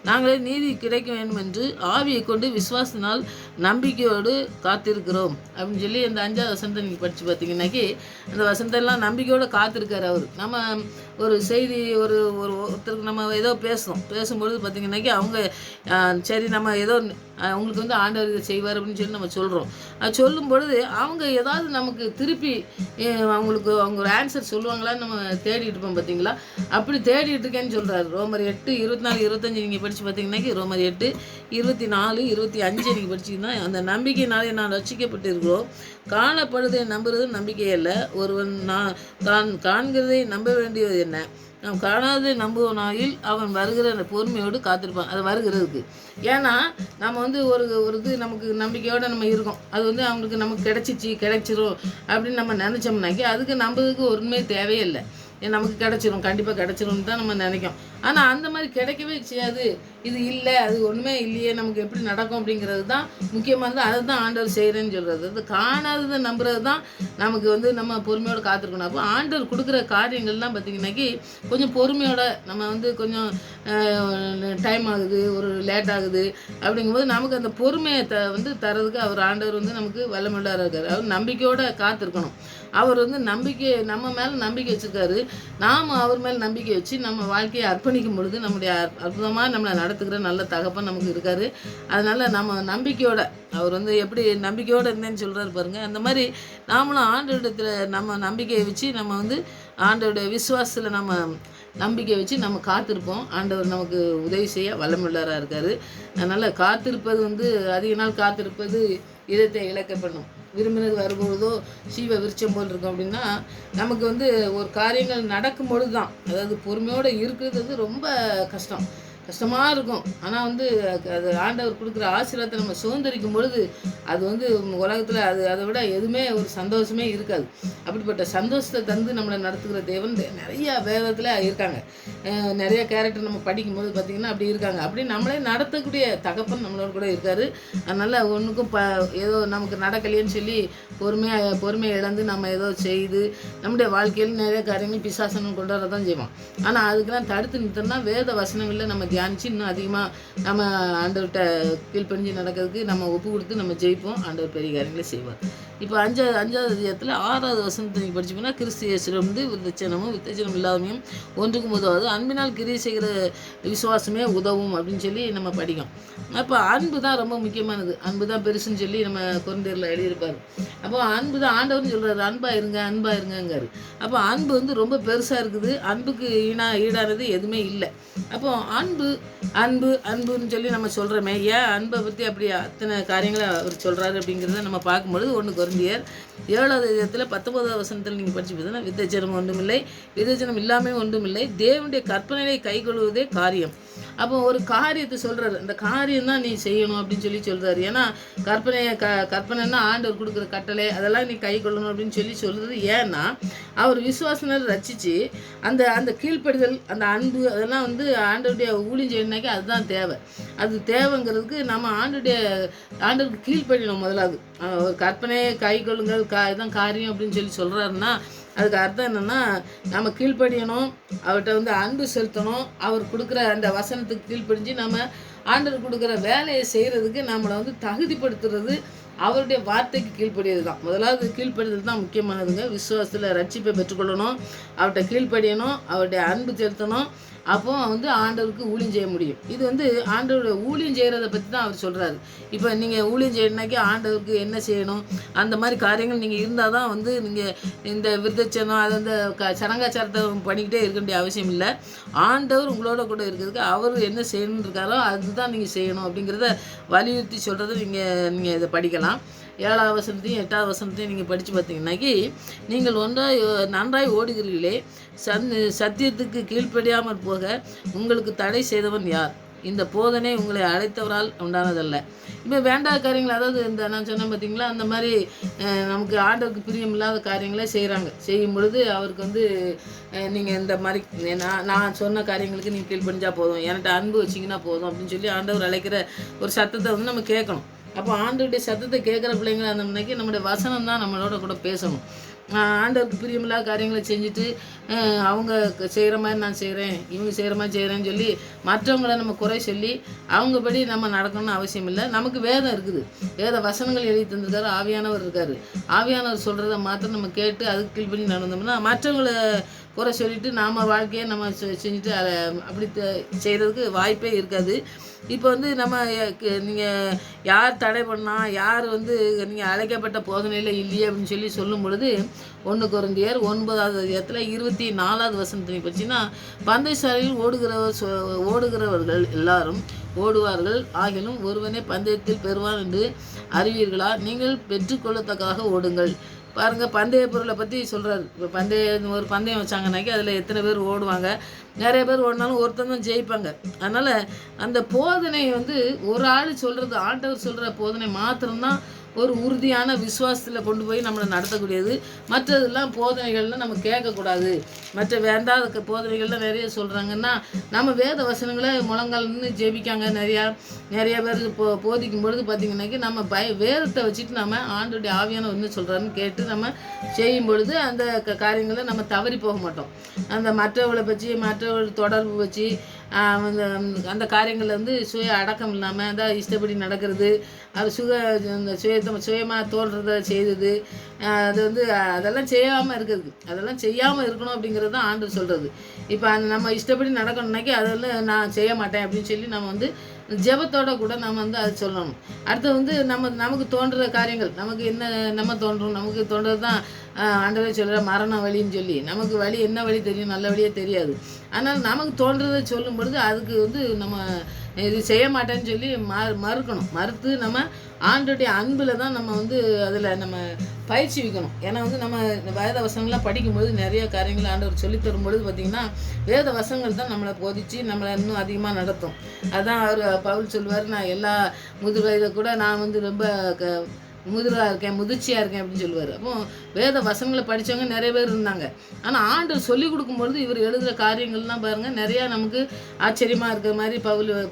நாங்களே நீதி கிடைக்க வேண்டும் என்று ஆவியை கொண்டு விசுவாசத்தினால் நம்பிக்கையோடு காத்திருக்கிறோம் அப்படின்னு சொல்லி அந்த 5வது வசனத்தை நீங்கள் படித்து பார்த்தீங்கன்னாக்கி, அந்த வசனத்தெல்லாம் நம்பிக்கையோடு காத்திருக்கார் அவர். நம்ம ஒரு செய்தி ஒருத்தருக்கு நம்ம ஏதோ பேசும்பொழுது பார்த்திங்கன்னாக்கி அவங்க சரி நம்ம ஏதோ அவங்களுக்கு வந்து ஆண்டவர் இதை செய்வார் அப்படின்னு சொல்லி நம்ம சொல்கிறோம். அது சொல்லும் பொழுது அவங்க ஏதாவது நமக்கு திருப்பி அவங்க ஒரு ஆன்சர் சொல்லுவாங்களான்னு நம்ம தேடிட்டு இருப்போம் பார்த்தீங்களா? அப்படி தேடிட்டு இருக்கேன்னு சொல்கிறாரு. ரோமர் 8:24-25 நீங்கள் படித்து பார்த்தீங்கன்னாக்கி, ரோமர் 8:24-25 நீங்கள் படிச்சிங்கன்னா, அந்த நம்பிக்கையினாலே நான் ரட்சிக்கப்பட்டு இருக்கிறோம், காணப்படுவதை நம்புறது நம்பிக்கை அல்ல, ஒருவன் தான் காண்கிறதை நம்ப வேண்டியது என்ன? நாம் காணாததை நம்புவனாயில் அவன் வருகிற அந்த பொறுமையோடு காத்திருப்பான். அது வருகிறதுக்கு. ஏன்னா நம்ம வந்து ஒரு இது நமக்கு நம்பிக்கையோடு நம்ம இருக்கோம், அது வந்து அவங்களுக்கு நமக்கு கிடைச்சிரும் அப்படின்னு நம்ம நினச்சோம்னாக்கி அதுக்கு நம்புறதுக்கு ஒன்றுமே தேவையே இல்லை. நமக்கு கிடச்சிரும், கண்டிப்பாக கிடச்சிரும்னு தான் நம்ம நினைக்கும். ஆனால் அந்த மாதிரி கிடைக்கவே செய்யாது. இது இல்லை, அது ஒன்றுமே இல்லையே, நமக்கு எப்படி நடக்கும் அப்படிங்கிறது தான் முக்கியமானது. அதை தான் ஆண்டவர் செய்கிறேன்னு சொல்கிறது. அது காணாததை நம்புறது தான் நமக்கு வந்து நம்ம பொறுமையோடு காத்திருக்கணும். அப்போ ஆண்டவர் கொடுக்குற காரியங்கள்லாம் பார்த்திங்கனாக்கி கொஞ்சம் பொறுமையோட நம்ம வந்து கொஞ்சம் டைம் ஆகுது, ஒரு லேட் ஆகுது அப்படிங்கும்போது நமக்கு அந்த பொறுமையை வந்து தரதுக்கு அவர் ஆண்டவர் வந்து நமக்கு வல்லமையுள்ளவராக இருக்கார். அவர் நம்பிக்கையோடு காத்திருக்கணும். அவர் வந்து நம்ம மேலே நம்பிக்கை வச்சுருக்காரு. நாம் அவர் மேலே நம்பிக்கை வச்சு நம்ம வாழ்க்கையை அர்ப்பணிக்கும் பொழுது நம்முடைய அற்புதமாக நம்மளை நடத்துக்கிற நல்ல தகப்பன் நமக்கு இருக்கார். அதனால் நம்ம நம்பிக்கையோட, அவர் வந்து எப்படி நம்பிக்கையோடு இருந்தேன்னு சொல்கிறாரு பாருங்கள், அந்த மாதிரி நாமளும் ஆண்டவரிடத்தில் நம்ம நம்பிக்கையை வச்சு நம்ம வந்து ஆண்டவருடைய விசுவாசத்தில் நம்ம நம்பிக்கை வச்சு நம்ம காத்திருப்போம். ஆண்டவர் நமக்கு உதவி செய்ய வல்லமுள்ளவராக இருக்கார். அதனால் காத்திருப்பது வந்து அதிக நாள் காத்திருப்பது இதயத்தை இழக்க பண்ணும். விரும்பினது வரும்பொழுதோ சீவ விருச்சம் போல் இருக்கும். அப்படின்னா நமக்கு வந்து ஒரு காரியங்கள் நடக்கும்பொழுது தான், அதாவது பொறுமையோடு இருக்கிறது வந்து ரொம்ப கஷ்டமாக இருக்கும். ஆனால் வந்து அது ஆண்டவர் கொடுக்குற ஆசீர்வாதத்தை நம்ம சுதந்திரிக்கும் பொழுது அது வந்து உலகத்தில் அதை விட எதுவுமே ஒரு சந்தோஷமே இருக்காது. அப்படிப்பட்ட சந்தோஷத்தை தந்து நம்மளை நடத்துகிற தேவன் நிறைய வேதத்தில் இருக்காங்க. நிறைய கேரக்டர் நம்ம படிக்கும்போது பார்த்திங்கன்னா அப்படி இருக்காங்க. அப்படி நம்மளே நடத்தக்கூடிய தகப்பன் நம்மளோட கூட இருக்கார். அதனால் ஒன்றுக்கும் ஏதோ நமக்கு நடக்கலையேன்னு சொல்லி பொறுமையை இழந்து நம்ம ஏதோ செய்து நம்முடைய வாழ்க்கையில் நிறைய காரியங்கள் பிசாசனம் கொண்டு வர தான் செய்வோம். ஆனால் அதுக்கெல்லாம் தடுத்து நிறுத்தோம்னா வேத வசனங்களில் நம்ம தியானித்து இன்னும் அதிகமாக நம்ம ஆண்டவர்கிட்ட கீழ்ப்படிஞ்சு நடக்கிறதுக்கு நம்ம ஒப்பு கொடுத்து நம்ம ஜெயிப்போம். ஆண்டவர் பெரிய காரியங்களை செய்வார். இப்போ அஞ்சாவது அதிகாரத்தில் 6வது வசனத்தை நீங்கள் படிச்சுப்போனா, கிறிஸ்து இயேசுவிலிருந்து வித்தச்சனமும் இல்லாமையும் ஒன்றுக்கும் உதவாது, அன்பினால் கிரியை செய்கிற விசுவாசமே உதவும் அப்படின்னு சொல்லி நம்ம படிக்கும். அப்போ அன்பு தான் ரொம்ப முக்கியமானது. அன்பு தான் பெருசுன்னு சொல்லி நம்ம கொரிந்தியரில் எழுதியிருப்பார். அப்போ அன்பு தான் ஆண்டவர்னு சொல்கிறாரு, அன்பாக இருங்கங்காரு. அப்போ அன்பு வந்து ரொம்ப பெருசாக இருக்குது. அன்புக்கு ஈடானது எதுவுமே இல்லை. அப்போ அன்புன்னு சொல்லி நம்ம சொல்கிறோமே, ஏன் அன்பை பற்றி அப்படி அத்தனை காரியங்களை அவர் சொல்கிறாரு அப்படிங்கிறத நம்ம பார்க்கும்பொழுது 1 கொரிந்தியர் 7வது அதிகாரத்தில் 19வது வசனத்தில் நீங்கள் படிச்சு பார்த்தீங்கன்னா, வித்தச்சனம் ஒன்றுமில்லை, வித்தச்சனம் இல்லாமல் ஒன்றுமில்லை, தேவனுடைய கற்பனையை கைக்கொள்வதே காரியம். அப்போ ஒரு காரியத்தை சொல்கிறாரு, அந்த காரியம் தான் நீ செய்யணும் அப்படின்னு சொல்லி சொல்கிறாரு. ஏன்னா கற்பனைன்னா ஆண்டவர் கொடுக்குற கட்டளை, அதெல்லாம் நீ கை கொள்ளணும் அப்படின்னு சொல்லி சொல்கிறது. ஏன்னா அவர் விசுவாசனர் ரசித்து அந்த கீழ்ப்படுதல், அந்த அன்பு, அதெல்லாம் வந்து ஆண்டவருடைய ஊழியம் செய்யணுனாக்கி அதுதான் தேவை. அது தேவைங்கிறதுக்கு நம்ம ஆண்டவருக்கு கீழ்ப்படியணும். முதலாவது ஒரு கற்பனையை கை கொள்ளுங்கள், இதுதான் காரியம் அப்படின்னு சொல்லி சொல்கிறாருன்னா அதுக்கு அர்த்தம் என்னென்னா, நம்ம கீழ்ப்படியணும், அவர்கிட்ட வந்து அன்பு செலுத்தணும். அவர் கொடுக்குற அந்த வசனத்துக்கு கீழ்ப்படிஞ்சு நம்ம ஆண்டவர் கொடுக்குற வேலையை செய்கிறதுக்கு நம்மளை வந்து தகுதிப்படுத்துறது அவருடைய வார்த்தைக்கு கீழ்ப்படியது தான். முதலாவது கீழ்ப்படிதல் தான் முக்கியமானதுங்க. விசுவாசத்தில் ரட்சிப்பை பெற்றுக்கொள்ளணும், அவர்கிட்ட கீழ்ப்படியணும், அவருடைய அன்பு செலுத்தணும். அப்போ வந்து ஆண்டவருக்கு ஊழியம் செய்ய முடியும். இது வந்து ஆண்டவருடைய ஊழியம் செய்கிறத பற்றி தான் அவர் சொல்கிறாரு. இப்போ நீங்கள் ஊழியம் செய்யணுனாக்கி ஆண்டவருக்கு என்ன செய்யணும், அந்த மாதிரி காரியங்கள் நீங்கள் இருந்தால் தான் வந்து நீங்கள் இந்த விருத்தச்சனம் அதை வந்து சடங்காச்சாரத்தை பண்ணிக்கிட்டே இருக்க வேண்டிய அவசியம் இல்லை. ஆண்டவர் உங்களோட கூட இருக்கிறதுக்கு அவர் என்ன செய்யணுன்னு இருக்காரோ அதுதான் நீங்கள் செய்யணும் அப்படிங்கிறத வலியுறுத்தி சொல்கிறத நீங்கள் இதை படிக்கலாம். 7வது வசனத்தையும் 8வது வசனத்தையும் நீங்கள் படித்து பார்த்தீங்கன்னாக்கி, நீங்கள் நன்றாய் ஓடுகிறீர்களே, சத்தியத்துக்கு கீழ்ப்படியாமல் போக உங்களுக்கு தடை செய்தவன் யார்? இந்த போதனை உங்களை அழைத்தவரால் உண்டானதல்ல. இப்போ வேண்டாத காரியங்கள், அதாவது இந்த நான் சொன்னேன் பார்த்தீங்களா, அந்த மாதிரி நமக்கு ஆண்டவருக்கு பிரியமில்லாத காரியங்களே செய்யும் பொழுது அவருக்கு வந்து நீங்கள் இந்த மாதிரி நான் சொன்ன காரியங்களுக்கு நீங்கள் கீழ்ப்படிஞ்சால் போதும், என்கிட்ட அன்பு வச்சிங்கன்னா போதும் அப்படின்னு சொல்லி ஆண்டவர் அழைக்கிற ஒரு சத்தத்தை வந்து நம்ம கேட்கணும். அப்போ ஆண்டவருடைய சத்தத்தை கேட்குற பிள்ளைங்களை அந்தம்னாக்கி நம்முடைய வசனம் தான் நம்மளோட கூட பேசணும். ஆண்டவருக்கு பிரியமில்லாத காரியங்களை செஞ்சுட்டு அவங்க செய்கிற மாதிரி நான் செய்கிறேன், இவங்க செய்கிற மாதிரி செய்கிறேன்னு சொல்லி மற்றவங்களை நம்ம குறை சொல்லி அவங்கபடி நம்ம நடக்கணும்னு அவசியம் இல்லை. நமக்கு வேதம் இருக்குது, வேத வசனங்கள் எழுதி தந்திருக்காரு, ஆவியானவர் இருக்கார். ஆவியானவர் சொல்கிறத மாத்திரம் நம்ம கேட்டு அதுக்கு கீழ்ப்படி நடந்தோம்னா மற்றவங்களை குறை சொல்லிவிட்டு நாம் வாழ்க்கையை நம்ம செஞ்சுட்டு அதை அப்படி செய்கிறதுக்கு வாய்ப்பே இருக்காது. இப்போ வந்து நீங்கள் யார் தடை பண்ணால், யார் வந்து நீங்கள் அழைக்கப்பட்ட போதனையில் இல்லையே அப்படின்னு சொல்லி சொல்லும் பொழுது 1 கொரிந்தியர் 9வது அதிகாரத்தில் 24வது வசனத்தை படிச்சின்னா, பந்தயசாலையில் ஓடுகிறவர்கள் எல்லாரும் ஓடுவார்கள், ஆகிலும் ஒருவனே பந்தயத்தில் பெறுவான் என்று அறிவீர்களா? நீங்கள் பெற்றுக்கொள்ளத்தக்காக ஓடுங்கள். பாருங்கள், பந்தய பொருளை பற்றி சொல்கிறாரு. இப்போ ஒரு பந்தயம் வச்சாங்கன்னாக்கி அதில் எத்தனை பேர் ஓடுவாங்க, நிறைய பேர் ஓடினாலும் ஒருத்தன் தான் ஜெயிப்பாங்க. அதனால் அந்த போதனை வந்து ஒரு ஆள் சொல்கிறது, ஆண்டவர் சொல்கிற போதனை மாத்திரம்தான் ஒரு உறுதியான விசுவாசத்தில் கொண்டு போய் நம்மளை நடத்தக்கூடியது. மற்றதெல்லாம் போதனைகள்லாம் நம்ம கேட்கக்கூடாது. மற்ற வேண்டாத போதனைகள்லாம் நிறைய சொல்கிறாங்கன்னா, நம்ம வேத வசனங்களை முழங்கால் நின்று ஜெபிக்காங்க நிறைய பேர் போதிக்கும் பொழுது பார்த்திங்கன்னாக்கி நம்ம வேதத்தை வச்சுட்டு நம்ம ஆண்டோடைய ஆவியானவர் என்ன சொல்கிறாருன்னு கேட்டு நம்ம செய்யும் பொழுது அந்த காரியங்களை நம்ம தவறி போக மாட்டோம். அந்த மற்றவர்களை பற்றி மற்றவர்கள் தொடர்பு வச்சு அந்த காரியங்களில் வந்து சுய அடக்கம் இல்லாமல் அதான் இஷ்டப்படி நடக்கிறது, அது சுயமாக தோன்றதை செய்தது, அது வந்து அதெல்லாம் செய்யாமல் இருக்கிறது, அதெல்லாம் செய்யாமல் இருக்கணும் அப்படிங்கிறது தான் ஆண்டவர் சொல்கிறது. இப்போ நம்ம இஷ்டப்படி நடக்கணும்னாக்கி அதெல்லாம் நான் செய்ய மாட்டேன் அப்படின்னு சொல்லி நம்ம வந்து ஜெபத்தோடு கூட நம்ம வந்து அது சொல்லணும். அடுத்து வந்து நமக்கு தோன்ற காரியங்கள், நமக்கு தோன்றது தான் ஆண்டவரே சொல்கிற மரண வழின்னு சொல்லி. நமக்கு வழி என்ன வழி தெரியும், நல்ல வழியே தெரியாது. அதனால் நமக்கு தோன்றதை சொல்லும் பொழுது அதுக்கு வந்து நம்ம இது செய்ய மாட்டேன்னு சொல்லி மறுத்து நம்ம ஆண்டோடைய அன்பில் தான் நம்ம வந்து அதில் நம்ம பயிற்சி வைக்கணும். ஏன்னா வந்து நம்ம வேத வசனங்கள்லாம் படிக்கும்பொழுது நிறைய காரியங்கள் ஆண்டவர் சொல்லித் தரும்பொழுது பார்த்திங்கன்னா வேத வசனங்கள் தான் நம்மளை போதிச்சு நம்மளை இன்னும் அதிகமாக நடத்தும். அதுதான் பவுல் சொல்லுவார், நான் எல்லா முதிர்வயதை கூட நான் வந்து ரொம்ப முதிர்ச்சியாக இருக்கேன் அப்படின்னு சொல்லுவார். அப்போ வேத வசனங்களை படித்தவங்க நிறைய பேர் இருந்தாங்க. ஆனால் ஆண்டவர் சொல்லிக் கொடுக்கும்பொழுது இவர் எழுதுகிற காரியங்கள்லாம் பாருங்கள் நிறையா நமக்கு ஆச்சரியமாக இருக்கிற மாதிரி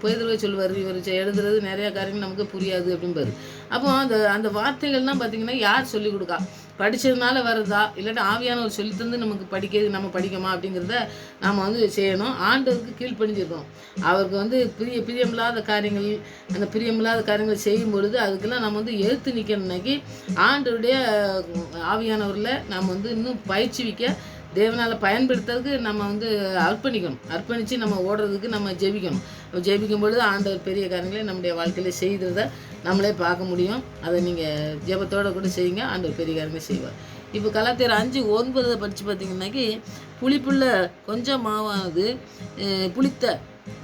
பேதுருவே சொல்லுவார், இவர் எழுதுறது நிறையா காரியங்கள் நமக்கு புரியாது அப்படின்பாரு. அப்போ அந்த வார்த்தைகள்லாம் பார்த்திங்கன்னா யார் சொல்லிக் கொடுக்கா? படித்ததுனால வருதா இல்லாட்டி ஆவியானவர் சொல்லி தந்து நமக்கு நம்ம படிக்கமா அப்படிங்கிறத நாம் வந்து செய்யணும். ஆண்டவருக்கு கீழ்ப்படிஞ்சிருக்கணும். அவருக்கு வந்து பிரியமில்லாத காரியங்கள், அந்த பிரியமில்லாத காரியங்களை செய்யும் பொழுது அதுக்கெல்லாம் நம்ம வந்து எதிர்த்து நிற்கணும்னாக்கி ஆண்டவருடைய ஆவியானவரில் நம்ம வந்து இன்னும் பயிற்சிவிக்க தேவனால் பயன்படுத்துறதுக்கு நம்ம வந்து அர்ப்பணித்து நம்ம ஓடுறதுக்கு நம்ம ஜெபிக்கணும். ஜெபிக்கும் பொழுது ஆண்டவர் பெரிய காரியங்களை நம்முடைய வாழ்க்கையில் செய்கிறத நம்மளே பார்க்க முடியும். அதை நீங்கள் ஜெபத்தோடு கூட செய்யுங்க, ஆண்டவர் பெரிய காரியங்களை செய்வார். இப்போ கலாத்தியர் 5:9 படித்து பார்த்தீங்கன்னாக்கி புளிப்புள்ள கொஞ்சம் மாவானது புளித்த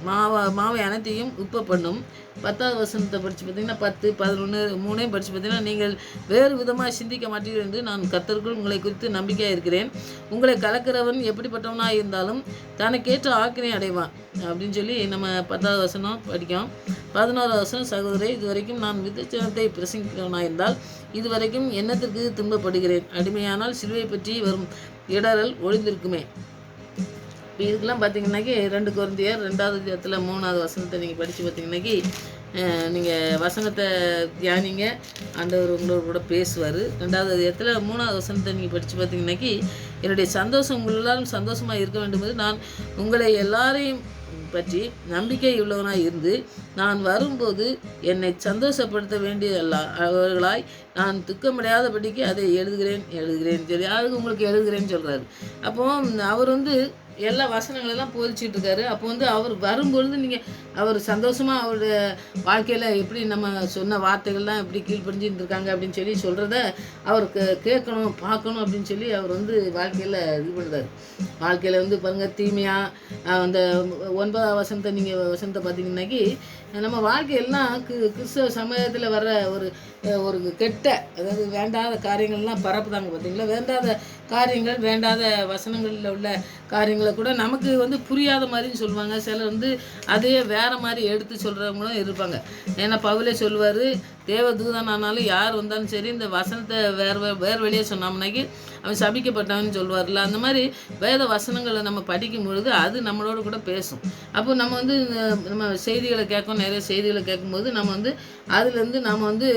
மாவை அனைத்தையும் உப்பை பண்ணும். 10வது வசனத்தை படித்து பார்த்தீங்கன்னா 10, 11, 3 படித்து பார்த்தீங்கன்னா நீங்கள் வேறு விதமாக சிந்திக்க மாட்டீர்கள் என்று நான் கர்த்தருக்குள் உங்களை குறித்து நம்பிக்கையாக இருக்கிறேன். உங்களை கலக்கிறவன் எப்படிப்பட்டவனாக இருந்தாலும் தனக்கேற்ற ஆக்கினை அடைவான் அப்படின்னு சொல்லி நம்ம 10வது வசனம் படிக்கும். 11வது வசனம் சகோதரே, இதுவரைக்கும் நான் விதச்சனத்தை பிரசங்கிக்கிறவனாக இருந்தால் இதுவரைக்கும் என்னத்திற்கு துன்பப்படுகிறேன். அடிமையானால் சிலுவை பற்றி வரும் இடரல் ஒழிந்திருக்குமே. இப்போ இதுக்கெல்லாம் பார்த்தீங்கன்னாக்கி 2 கொரிந்தியர் 2வது அதிகாரத்தில் 3வது வசனத்தை நீங்கள் படித்து பார்த்தீங்கன்னாக்கி நீங்கள் வசனத்தை தியானிங்க, ஆண்டவர் உங்களோட கூட பேசுவார். 2வது அதிகாரத்தில் 3வது வசனத்தை நீங்கள் படித்து பார்த்தீங்கன்னாக்கி என்னுடைய சந்தோஷம் உங்கள் எல்லாரும் சந்தோஷமாக இருக்க வேண்டும் என்று நான் உங்களை எல்லாரையும் பற்றி நம்பிக்கை உள்ளவனாக இருந்து நான் வரும்போது என்னை சந்தோஷப்படுத்த வேண்டிய அவர்களாய் நான் துக்கமடையாதபடிக்கு அதை எழுதுகிறேன் சொல்லி யாருக்கு உங்களுக்கு எழுதுகிறேன்னு சொல்கிறாரு. அப்போது அவர் வந்து எல்லா வசனங்களெல்லாம் போதிச்சுட்டு இருக்காரு. அப்போ வந்து அவர் வரும்பொழுது நீங்கள் அவர் சந்தோஷமாக அவருடைய வாழ்க்கையில் எப்படி நம்ம சொன்ன வார்த்தைகள்லாம் எப்படி கீழ்ப்படிஞ்சுட்டு இருக்காங்க அப்படின்னு சொல்லி சொல்கிறத அவருக்கு கேட்கணும், பார்க்கணும் அப்படின்னு சொல்லி அவர் வந்து வாழ்க்கையில் இது பண்ணுறாரு. வாழ்க்கையில் வந்து பாருங்கள், தீமையாக அந்த 9வது வசனத்தை பார்த்தீங்கன்னாக்கி நம்ம வாழ்க்கையெல்லாம் கிறிஸ்தவ சமயத்தில் வர்ற ஒரு கெட்ட, அதாவது வேண்டாத காரியங்கள்லாம் பரப்புதாங்க பார்த்தீங்களா. வேண்டாத காரியங்கள், வேண்டாத வசனங்களில் உள்ள காரியங்களை கூட நமக்கு வந்து புரியாத மாதிரின்னு சொல்லுவாங்க. சிலர் வந்து அதையே வேறு மாதிரி எடுத்து சொல்கிறவங்களும் இருப்பாங்க. ஏன்னா பவுலே சொல்லுவார், தேவ தூதனானாலும் யார் வந்தாலும் சரி இந்த வசனத்தை வேறு வழியே சொன்னோம்னாக்கி அவன் சபிக்கப்பட்டவன்னு சொல்லுவார்ல. அந்த மாதிரி வேத வசனங்களை நம்ம படிக்கும் பொழுது அது நம்மளோட கூட பேசும். அப்போ நம்ம வந்து நம்ம செய்திகளை கேட்கும், நிறைய செய்திகளை கேட்கும்போது நம்ம வந்து அதுலேருந்து நம்ம வந்து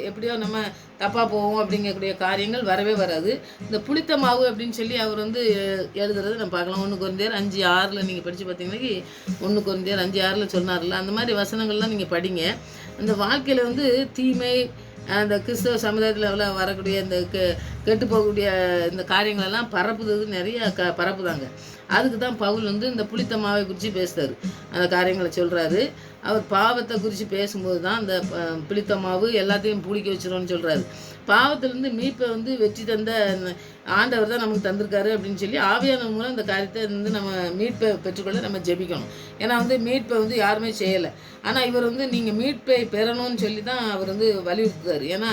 எப்படியோ நம்ம தப்பாக போவோம் அப்படிங்கக்கூடிய காரியங்கள் வரவே வராது. இந்த புளித்த மாவு அப்படின்னு சொல்லி அவர் வந்து எழுதுறது நம்ம பார்க்கலாம். 1 கொரிந்தியர் 5:6 நீங்கள் படித்து பார்த்தீங்கன்னா 1 கொரிந்தியர் 5:6 சொன்னார்ல. அந்த மாதிரி வசனங்கள்லாம் நீங்கள் படிங்க. அந்த வாழ்க்கையில் வந்து தீமை, அந்த கிறிஸ்தவ சமுதாயத்தில் வரக்கூடிய இந்த கெட்டு போகக்கூடிய இந்த காரியங்களெல்லாம் பரப்புறது நிறைய பரப்புதாங்க. அதுக்கு தான் பவுல் வந்து இந்த புளித்த மாவை குறித்து பேசுகிறார், அந்த காரியங்களை சொல்கிறாரு. அவர் பாவத்தை குறித்து பேசும்போது தான் இந்த புளித்த மாவு எல்லாத்தையும் புளிக்க வச்சிரும்னு சொல்கிறாரு. பாவத்திலேருந்து மீட்பை வந்து வெற்றி தந்த ஆண்டவர் தான் நமக்கு தந்திருக்காரு அப்படின்னு சொல்லி ஆவியானவர் மூலம் இந்த காரியத்தை வந்து நம்ம மீட்பை பெற்றுக்கொள்ள நம்ம ஜெபிக்கணும். ஏன்னா வந்து மீட்பை வந்து யாருமே செய்யலை. ஆனால் இவர் வந்து நீங்கள் மீட்பை பெறணும்னு சொல்லி தான் அவர் வந்து வலியுறுத்துறாரு. ஏன்னா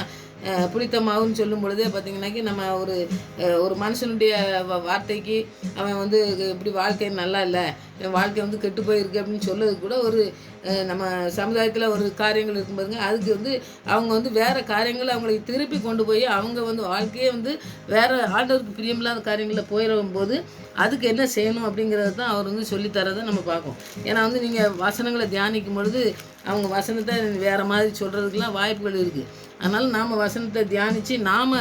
புளித்த மாவுன்னு சொல்லும் பொழுதே பார்த்திங்கனாக்கி நம்ம ஒரு மனுஷனுடைய வார்த்தைக்கு அவன் வந்து இப்படி வாழ்க்கை நல்லா இல்லை, என் வாழ்க்கை வந்து கெட்டு போயிருக்கு அப்படின்னு சொல்லதுக்கு கூட ஒரு நம்ம சமுதாயத்தில் ஒரு காரியங்கள் இருக்கும் பாருங்க. அதுக்கு வந்து அவங்க வந்து வேறு காரியங்களை அவங்களை திருப்பி கொண்டு போய் அவங்க வந்து வாழ்க்கையே வந்து வேறு ஆண்டவருக்கு பிரியமில்லாத காரியங்களில் போயிடும் போது அதுக்கு என்ன செய்யணும் அப்படிங்கிறது தான் அவர் வந்து சொல்லித்தரதை நம்ம பார்க்கோம். ஏன்னா வந்து நீங்கள் வசனங்களை தியானிக்கும் பொழுது அவங்க வசனத்தை வேறு மாதிரி சொல்கிறதுக்கெலாம் வாய்ப்புகள் இருக்குது. அதனால் நாம் வசனத்தை தியானித்து நாம்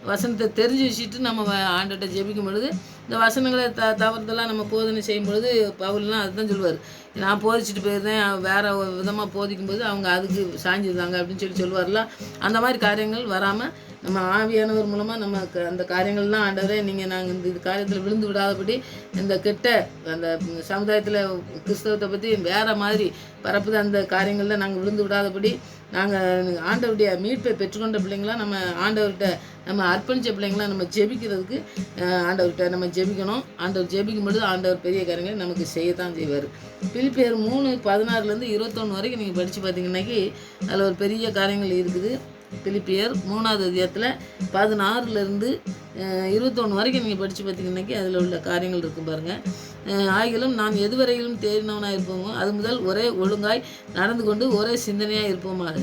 வசனத்தை தெரிஞ்சு வச்சுட்டு நம்ம ஆண்டவர்கிட்ட ஜெபிக்கும் பொழுது இந்த வசனங்களை தவறுதெல்லாம் நம்ம போதனை செய்யும் பொழுது பவுல்லாம் அதுதான் சொல்லுவார். நான் போதிச்சுட்டு போயிருந்தேன், வேறு விதமாக போதிக்கும்போது அவங்க அதுக்கு சாஞ்சிருந்தாங்க அப்படின்னு சொல்லுவார்ல. அந்த மாதிரி காரியங்கள் வராமல் நம்ம ஆவியானவர் மூலமாக நம்ம அந்த காரியங்கள்லாம் ஆண்டவரே நீங்கள் நாங்கள் இந்த காரியத்தில் விழுந்து விடாதபடி இந்த கெட்ட அந்த சமுதாயத்தில் கிறிஸ்தவத்தை பற்றி வேறு மாதிரி பரப்புது அந்த காரியங்களில் நாங்கள் விழுந்து விடாதபடி நாங்கள் ஆண்டவருடைய மீட்பை பெற்றுக்கொண்ட பிள்ளைங்களாம் நம்ம ஆண்டவர்கிட்ட நம்ம அர்ப்பணித்த பிள்ளைங்களாம் நம்ம ஜெபிக்கிறதுக்கு ஆண்டவர்கிட்ட நம்ம ஜெபிக்கணும். ஆண்டவர் ஜெபிக்கும் பொழுது ஆண்டவர் பெரிய காரியங்களை நமக்கு செய்யத்தான் செய்வார். பிலிப்பியர் 3:16 21 வரைக்கும் நீங்கள் படித்து பார்த்தீங்கன்னாக்கி அதில் ஒரு பெரிய காரியங்கள் இருக்குது. பிலிப்பியர் 3வது அதிகாரத்தில் 16 21 வரைக்கும் நீங்கள் படித்து பார்த்தீங்கன்னாக்கி அதில் உள்ள காரியங்கள் இருக்கும் பாருங்கள். ஆகிலும் நான் எதுவரையிலும் தேறினவனாக இருப்போமோ அது முதல் ஒரே ஒழுங்காய் நடந்து கொண்டு ஒரே சிந்தனையாக இருப்போமாக.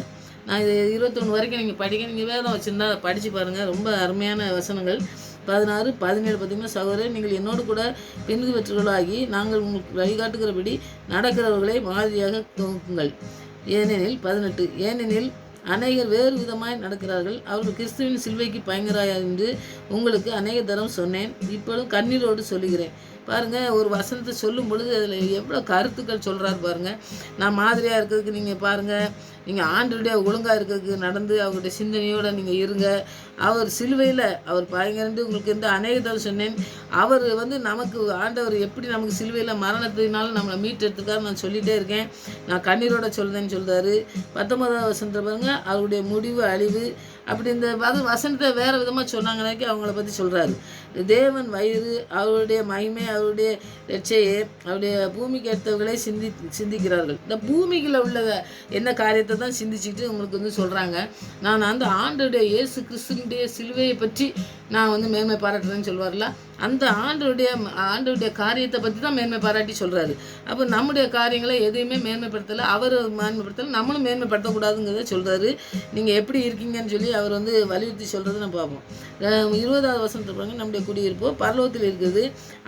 நான் இது 21 வரைக்கும் நீங்கள் படிக்க, நீங்கள் வேதம் வச்சுருந்தா படித்து பாருங்கள். ரொம்ப அருமையான வசனங்கள். 16, 17 பார்த்திங்கன்னா சகோதரர் நீங்கள் என்னோடு கூட பின்பற்றுகளாகி நாங்கள் உங்களுக்கு வழிகாட்டுகிறபடி நடக்கிறவர்களை மாதிரியாக துவக்குங்கள். ஏனெனில் 18 ஏனெனில் அநேகர் வேறு விதமாய் நடக்கிறார்கள். அவர்கள் கிறிஸ்துவின் சிலுவைக்கு பயங்கராய் என்று உங்களுக்கு அநேக தரம் சொன்னேன். இப்பொழுது கண்ணீரோடு சொல்லுகிறேன். பாருங்கள், ஒரு வசனத்தை சொல்லும் பொழுது அதில் எவ்வளோ கருத்துக்கள் சொல்கிறாரு பாருங்கள். நான் மாதிரியாக இருக்கிறதுக்கு நீங்கள் பாருங்கள், நீங்கள் ஆண்டவருடைய ஒழுங்காக இருக்கிறதுக்கு நடந்து அவருடைய சிந்தனையோடு நீங்கள் இருங்க. அவர் சிலுவையில் அவர் பயங்கரண்டு உங்களுக்கு இந்த அநேக தரம் சொன்னேன். அவர் நமக்கு ஆண்டவர் எப்படி நமக்கு சிலுவையில் மரணத்தினாலும் நம்மளை மீட்டெடுத்துக்காரு நான் சொல்லிகிட்டே இருக்கேன். நான் கண்ணீரோட சொல்லுதேன்னு சொல்கிறாரு. 19வது வசனத்தை பாருங்கள், அவருடைய முடிவு அழிவு. அப்படி இந்த வசனத்தை வேறு விதமாக சொன்னாங்கன்னாக்கி அவங்கள பற்றி சொல்கிறாரு. தேவன் வயிறு, அவருடைய மகிமை, அவருடைய ரட்சையை, அவருடைய பூமிக்கு ஏற்றவர்களை சிந்திக்கிறார்கள். இந்த பூமிக்குள்ள உள்ள என்ன காரியத்தை தான் சிந்திச்சுட்டு உங்களுக்கு சொல்கிறாங்க. நான் அந்த ஆண்டோடைய இயேசு கிறிஸ்துவினுடைய சிலுவையை பற்றி நான் மேன்மை பாராட்டுறேன்னு சொல்வார்ல, அந்த ஆண்டோடைய காரியத்தை பற்றி தான் மேன்மை பாராட்டி சொல்கிறாரு. அப்போ நம்முடைய காரியங்களை எதையுமே மேன்மைப்படுத்தலை, அவர் மேன்மைப்படுத்தலை, நம்மளும் மேன்மைப்படுத்தக்கூடாதுங்கிறத சொல்கிறாரு. நீங்கள் எப்படி இருக்கீங்கன்னு சொல்லி அவர் வலியுறுத்தி சொல்கிறது நம்ம பார்ப்போம். 20வது வசனத்தை பாருங்க, நம்முடைய குடியிருப்போ பரலோகத்தில் இருக்குது,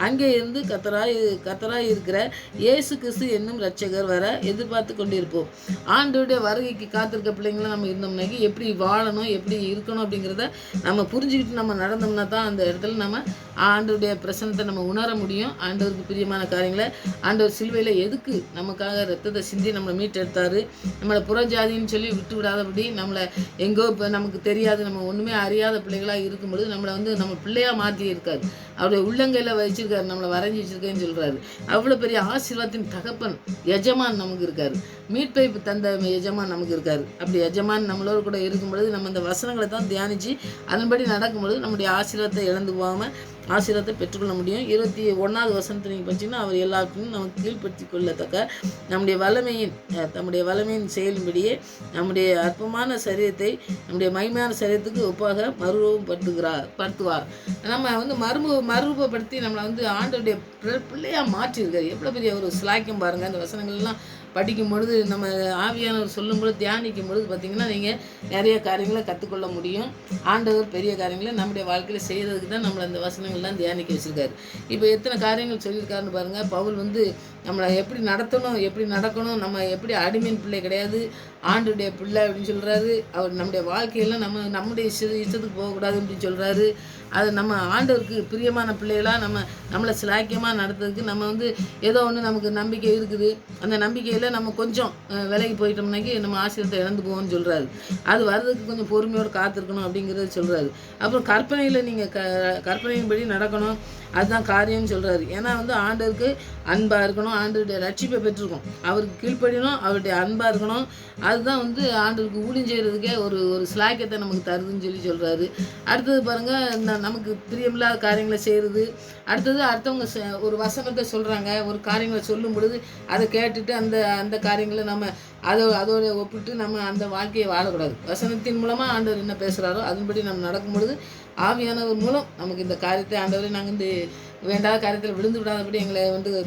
அங்கே இருந்து கர்த்தராய் இருக்கிற இயேசு கிறிஸ்து என்னும் இரட்சகர் வர எதிர்பார்த்து கொண்டிருப்போம். ஆண்டோடைய வருகைக்கு காத்திருக்க பிள்ளைங்களும் நம்ம இருந்தோம்னாக்கி எப்படி வாழணும், எப்படி இருக்கணும் அப்படிங்கிறத நம்ம புரிஞ்சுக்கிட்டு நம்ம நடந்தோம்னா தான் அந்த இடத்துல நம்ம ஆண்டவருடைய பிரசன்னத்தை நம்ம உணர முடியும். ஆண்டவருக்கு பிரியமான காரியங்களை ஆண்டவர் சிலுவையில் எதுக்கு நமக்காக ரத்தத்தை சிந்தி நம்மளை மீட்டெடுத்தாரு, நம்மளை புறஜாதின்னு சொல்லி விட்டு விடாதபடி நம்மளை எங்கோ இப்போ நமக்கு தெரியாது, நம்ம ஒன்றுமே அறியாத பிள்ளைகளாக இருக்கும்பொழுது நம்மளை நம்ம பிள்ளையாக மாற்றி இருக்காரு. அவருடைய உள்ளங்கையில் வச்சிருக்காரு, நம்மளை வரைஞ்சி வச்சிருக்கேன்னு சொல்கிறாரு. அவ்வளோ பெரிய ஆசீர்வாதத்தின் தகப்பன் எஜமான் நமக்கு இருக்காரு, மீட்பை தந்த எஜமான் நமக்கு இருக்காரு. அப்படி எஜமான் நம்மளோட கூட இருக்கும் பொழுது நம்ம இந்த வசனங்களை தான் தியானித்து அதன்படி நடக்கும்பொழுது நம்முடைய ஆசீர்வாதத்தை இழந்து போகாமல் ஆசீர்வாதத்தை பெற்றுக்கொள்ள முடியும். 21வது வசனத்தை நீங்கள் படிச்சிங்கன்னா, அவர் எல்லாருக்கும் நமக்கு கீழ்ப்படுத்தி கொள்ளத்தக்க நம்முடைய வல்லமையின் செயலின்படியே நம்முடைய அற்பமான சரீரத்தை நம்முடைய மகிமையான சரீரத்துக்கு ஒப்பாக படுத்துவார். நம்ம மறுரூபப்படுத்தி நம்மளை ஆண்டவருடைய பிள்ளையாக மாற்றிருக்காரு. எவ்வளோ பெரிய ஒரு சிலாக்கியம் பாருங்கள். அந்த வசனங்கள்லாம் படிக்கும் பொழுது நம்ம ஆவியானவர் சொல்லும் பொழுது தியானிக்கும் பொழுது பார்த்திங்கன்னா நீங்கள் நிறைய காரியங்களை கற்றுக்கொள்ள முடியும். ஆண்டவர் பெரிய காரியங்களை நம்முடைய வாழ்க்கையில் செய்கிறதுக்கு தான் நம்மளை அந்த வசனங்கள்லாம் தியானிக்க வச்சுருக்காரு. இப்போ எத்தனை காரியங்கள் சொல்லியிருக்காருன்னு பாருங்கள். பவுல் நம்மளை எப்படி நடக்கணும், நம்ம எப்படி அடிமையின் பிள்ளை கிடையாது, ஆண்டுடைய பிள்ளை அப்படின்னு சொல்கிறாரு. அவர் நம்முடைய வாழ்க்கையெல்லாம் நம்முடைய இஷ்டத்துக்கு போகக்கூடாது அப்படின்னு சொல்கிறாரு. அது நம்ம ஆண்டவருக்கு பிரியமான பிள்ளைகளாக நம்மளை சிலாக்கியமாக நடத்துறதுக்கு நம்ம ஏதோ ஒன்று நமக்கு நம்பிக்கை இருக்குது. அந்த நம்பிக்கையில் நம்ம கொஞ்சம் விலகி போயிட்டோம்னாக்கி நம்ம ஆசீர்வாதத்தை இழந்து போவோம்னு சொல்கிறாரு. அது வர்றதுக்கு கொஞ்சம் பொறுமையோடு காத்திருக்கணும் அப்படிங்கிறத சொல்கிறாரு. அப்புறம் கற்பனையில் நீங்கள் கற்பனையின்படி நடக்கணும், அதுதான் காரியம்னு சொல்கிறாரு. ஏன்னா ஆண்டவருக்கு அன்பாக இருக்கணும், ஆண்டவருடைய ரட்சிப்பை பெற்றிருக்கோம், அவருக்கு கீழ்ப்படியணும், அவருடைய அன்பாக இருக்கணும். அதுதான் ஆண்டவருக்கு ஊழியம் செய்கிறதுக்கே ஒரு சிலாக்கியத்தை நமக்கு தருதுன்னு சொல்கிறாரு. அடுத்தது பாருங்கள், நமக்கு பிரியமில்லாத காரியங்களை செய்கிறது. அடுத்தவங்க ஒரு வசனத்தை சொல்கிறாங்க, ஒரு காரியங்களை சொல்லும் பொழுது அதை கேட்டுட்டு அந்த காரியங்களை நம்ம அதோட ஒப்பிட்டு நம்ம அந்த வாழ்க்கையை வாழக்கூடாது. வசனத்தின் மூலமாக ஆண்டவர் என்ன பேசுகிறாரோ அதன்படி நம்ம நடக்கும் பொழுது ஆவியானவர் மூலம் நமக்கு இந்த காரியத்தை ஆண்டவரை நாங்கள் வேண்டாத காரியத்தில் விழுந்து விடாதபடி எங்களை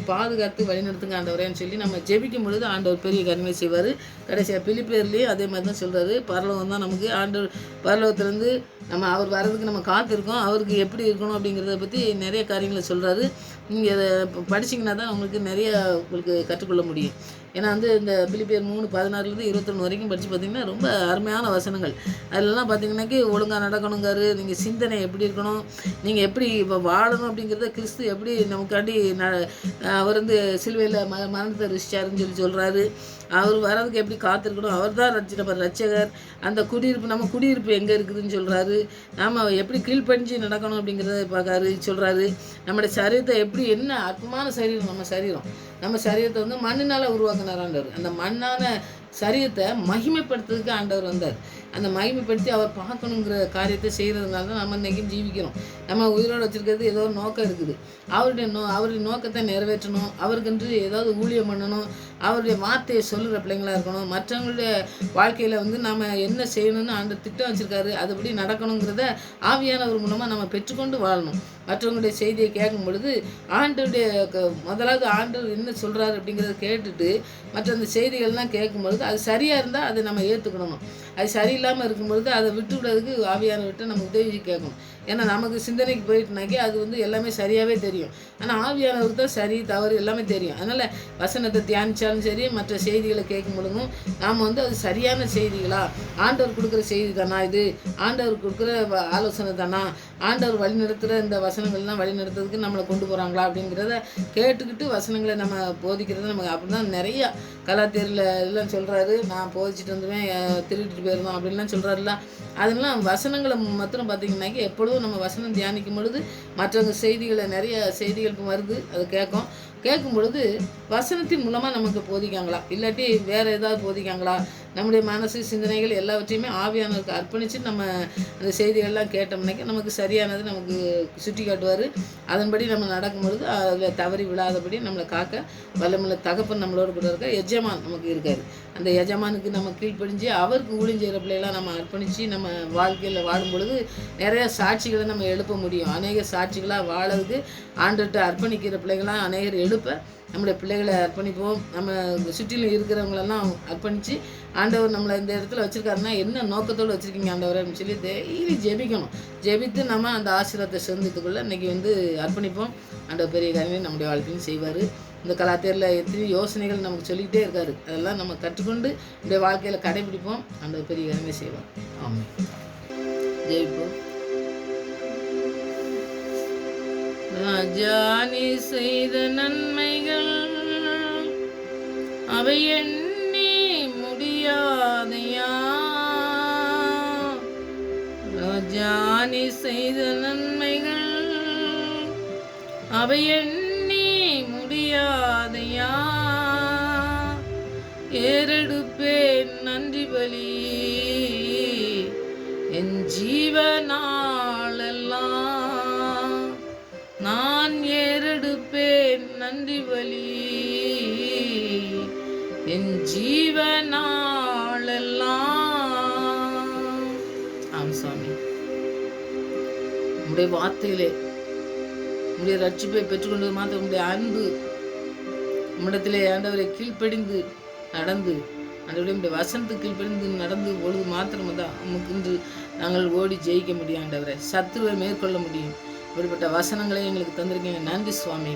பாதுகாத்து வழிநடத்துங்க ஆண்டவரேன்னு சொல்லி நம்ம ஜெபிக்கும் பொழுது ஆண்டவர் பெரிய காரியங்களை செய்வார். கடைசியாக பிலிப்பியர்லேயும் அதே மாதிரி தான் சொல்கிறாரு. பரலோகம் தான் நமக்கு ஆண்டவர், பரலோகத்துலேருந்து அவர் வர்றதுக்கு நம்ம காத்திருக்கோம், அவருக்கு எப்படி இருக்கணும் அப்படிங்கிறத பற்றி நிறைய காரியங்களை சொல்கிறாரு. நீங்கள் அதை படிச்சிங்கன்னா தான் உங்களுக்கு கற்றுக்கொள்ள முடியும். ஏன்னா இந்த பிலிப்பியர் 3:16 21 வரைக்கும் படித்து பார்த்திங்கன்னா ரொம்ப அருமையான வசனங்கள். அதிலலாம் பார்த்திங்கன்னாக்கி ஒழுங்காக நடக்கணுங்காரு, நீங்கள் சிந்தனை எப்படி இருக்கணும், நீங்கள் எப்படி இப்போ வாழணும் அப்படிங்கிறத கிறிஸ்து எப்படி நமக்காண்டி அவர் சிலுவையில் மரணத்தை ருசிச்சாருன்னு சொல்கிறாரு. அவர் வர்றதுக்கு எப்படி காத்திருக்கணும், அவர் தான் ரட்சகர். அந்த நம்ம குடியிருப்பு எங்கே இருக்குதுன்னு சொல்கிறாரு. நாம் எப்படி கீழ்ப்படிஞ்சு நடக்கணும் அப்படிங்கிறத சொல்கிறாரு. நம்முடைய சரீரத்தை எப்படி, என்ன அற்புதமான சரீரம் நம்ம சரீரத்தை மண்ணினால் உருவாக்கினார் ஆண்டவர். அந்த மண்ணான சரீரத்தை மகிமைப்படுத்துறதுக்கு ஆண்டவர் வந்தார். அந்த மகிமைப்படுத்தி அவர் பார்க்கணுங்கிற காரியத்தை செய்கிறதுனால தான் நம்ம இன்றைக்கும் ஜீவிக்கிறோம். நம்ம உயிரோடு வச்சுருக்கிறது ஏதோ ஒரு நோக்கம் இருக்குது. அவருடைய நோக்கத்தை நிறைவேற்றணும், அவருக்கென்று ஏதாவது ஊழியம் பண்ணணும், அவருடைய வார்த்தையை சொல்லுகிற பிள்ளைங்களாக இருக்கணும். மற்றவங்களுடைய வாழ்க்கையில் நம்ம என்ன செய்யணும்னு ஆண்டவர் திட்டம் வச்சுருக்காரு, அதுபடி நடக்கணுங்கிறத ஆவியானவர் மூலமாக நம்ம பெற்றுக்கொண்டு வாழணும். மற்றவங்களுடைய செய்தியை கேட்கும் பொழுது முதலாவது ஆண்டவர் என்ன சொல்கிறாரு அப்படிங்கிறத கேட்டுட்டு மற்ற அந்த செய்திகள்லாம் கேட்கும்பொழுது அது சரியாக இருந்தால் அதை நம்ம ஏற்றுக்கணும். அது சரியில்லாமல் இருக்கும்பொழுது அதை விட்டு விடுறதுக்கு ஆவியானவர்கிட்ட நம்ம உதவி கேட்கணும். ஏன்னா நமக்கு சிந்தனைக்கு போயிட்டுனாக்கி அது வந்து எல்லாமே சரியாகவே தெரியும். ஆனால் ஆவியானவருக்கு தான் சரி தவறு எல்லாமே தெரியும். அதனால் வசனத்தை தியானித்தாலும் சரி, மற்ற செய்திகளை கேட்கும் பொழுதும் நாம் வந்து அது சரியான செய்திகளா, ஆண்டவர் கொடுக்குற செய்தி தானா, இது ஆண்டவர் கொடுக்குற ஆலோசனை தானா, ஆண்டவர் வழி நடத்துகிற இந்த வசனங்கள்லாம் வழி நடத்துறதுக்கு நம்மளை கொண்டு போகிறாங்களா அப்படிங்கிறத கேட்டுக்கிட்டு வசனங்களை நம்ம போதிக்கிறது. நமக்கு அப்படி தான் நிறையா கலாத்தியரில் எல்லாம் சொல்கிறாரு, நான் போதிச்சுட்டு வந்துடுவேன், திருடிட்டு போயிருந்தோம் அப்படின்லாம் சொல்கிறாருல. அதெல்லாம் வசனங்களை மாத்திரம் பார்த்திங்கனாக்கி எப்பொழுதும் நம்ம வசனம் தியானிக்கும் பொழுது மற்றவங்க செய்திகளை நிறைய செய்திகள் வருது, அது கேட்கும் பொழுது வசனத்தின் மூலமாக நமக்கு போதிக்காங்களா, இல்லாட்டி வேறு ஏதாவது போதிக்காங்களா, நம்முடைய மனசு சிந்தனைகள் எல்லாவற்றையுமே ஆவியானவருக்கு அர்ப்பணித்து நம்ம அந்த செய்திகள்லாம் கேட்டோம்னாக்கி நமக்கு சரியானது நமக்கு சுட்டி காட்டுவார். அதன்படி நம்ம நடக்கும் பொழுது அதில் தவறி விழாதபடி நம்மளை காக்க வல்லமுள்ள தகப்பன் நம்மளோட கூட இருக்க எஜமான் நமக்கு இருக்கார். அந்த எஜமானுக்கு நம்ம கீழ்ப்படிஞ்சு அவருக்கு ஊழியம் செய்கிற பிள்ளைகளாம் நம்ம அர்ப்பணித்து நம்ம வாழ்க்கையில் வாடும் பொழுது நிறைய சாட்சிகளை நம்ம எழுப்ப முடியும். அநேக சாட்சிகளாக வாழறதுக்கு ஆண்டுகிட்ட அர்ப்பணிக்கிற பிள்ளைகளாம் அநேகர் எழுப்ப நம்முடைய பிள்ளைகளை அர்ப்பணிப்போம். நம்ம சுற்றிலும் இருக்கிறவங்களெல்லாம் அர்ப்பணித்து ஆண்டவர் நம்மளை இந்த இடத்துல வச்சுருக்காருன்னா என்ன நோக்கத்தோடு வச்சுருக்கீங்க ஆண்டவர் அப்படின்னு சொல்லி டெய்லி ஜெபிக்கணும். ஜெபித்து நம்ம அந்த ஆசீர்வாதத்தை சேர்ந்ததுக்குள்ளே இன்றைக்கி வந்து அர்ப்பணிப்போம். ஆண்டவர் பெரிய காரியங்களை நம்முடைய வாழ்க்கையும் செய்வார். இந்த கலாத்தியரில் எத்தனை யோசனைகள் நமக்கு சொல்லிக்கிட்டே இருக்காரு. அதெல்லாம் நம்ம கற்றுக்கொண்டு நம்முடைய வாழ்க்கையில் கடைபிடிப்போம். ஆண்டவர் பெரிய காரியங்களை செய்வார். ஆமாம், ஜெயிப்போம். ராஜானி செய்த நன்மைகள் அவை எண்ணி முடியாதையா, ராஜானி செய்த நன்மைகள் அவை எண்ணி முடியாதையா, ஏறெடுப்பேன் நன்றி பலி என் ஜீவனாலெல்லாம், நான் ஏறெடுப்பேன் நன்றி பலி என் ஜீவனாலெல்லாம். ஆம் சுவாமி, உங்களுடைய வார்த்தையிலே உங்களுடைய ரட்சிப்பை பெற்றுக்கொண்டது மாத்திரம் உங்களுடைய அன்பு உம்மிடத்திலே ஆண்டவரை கீழ்ப்படிந்து நடந்து ஆண்டவருடைய வசனத்துக்கு கீழ்ப்படிந்து நடந்து பொழுது மாத்திரம்தான் நமக்கு இன்று நாங்கள் ஓடி ஜெயிக்க முடியும். ஆண்டவரை சத்துருவை மேற்கொள்ள முடியும். இப்படிப்பட்ட வசனங்களை எங்களுக்கு தந்திருக்கீங்க. நன்றி சுவாமி.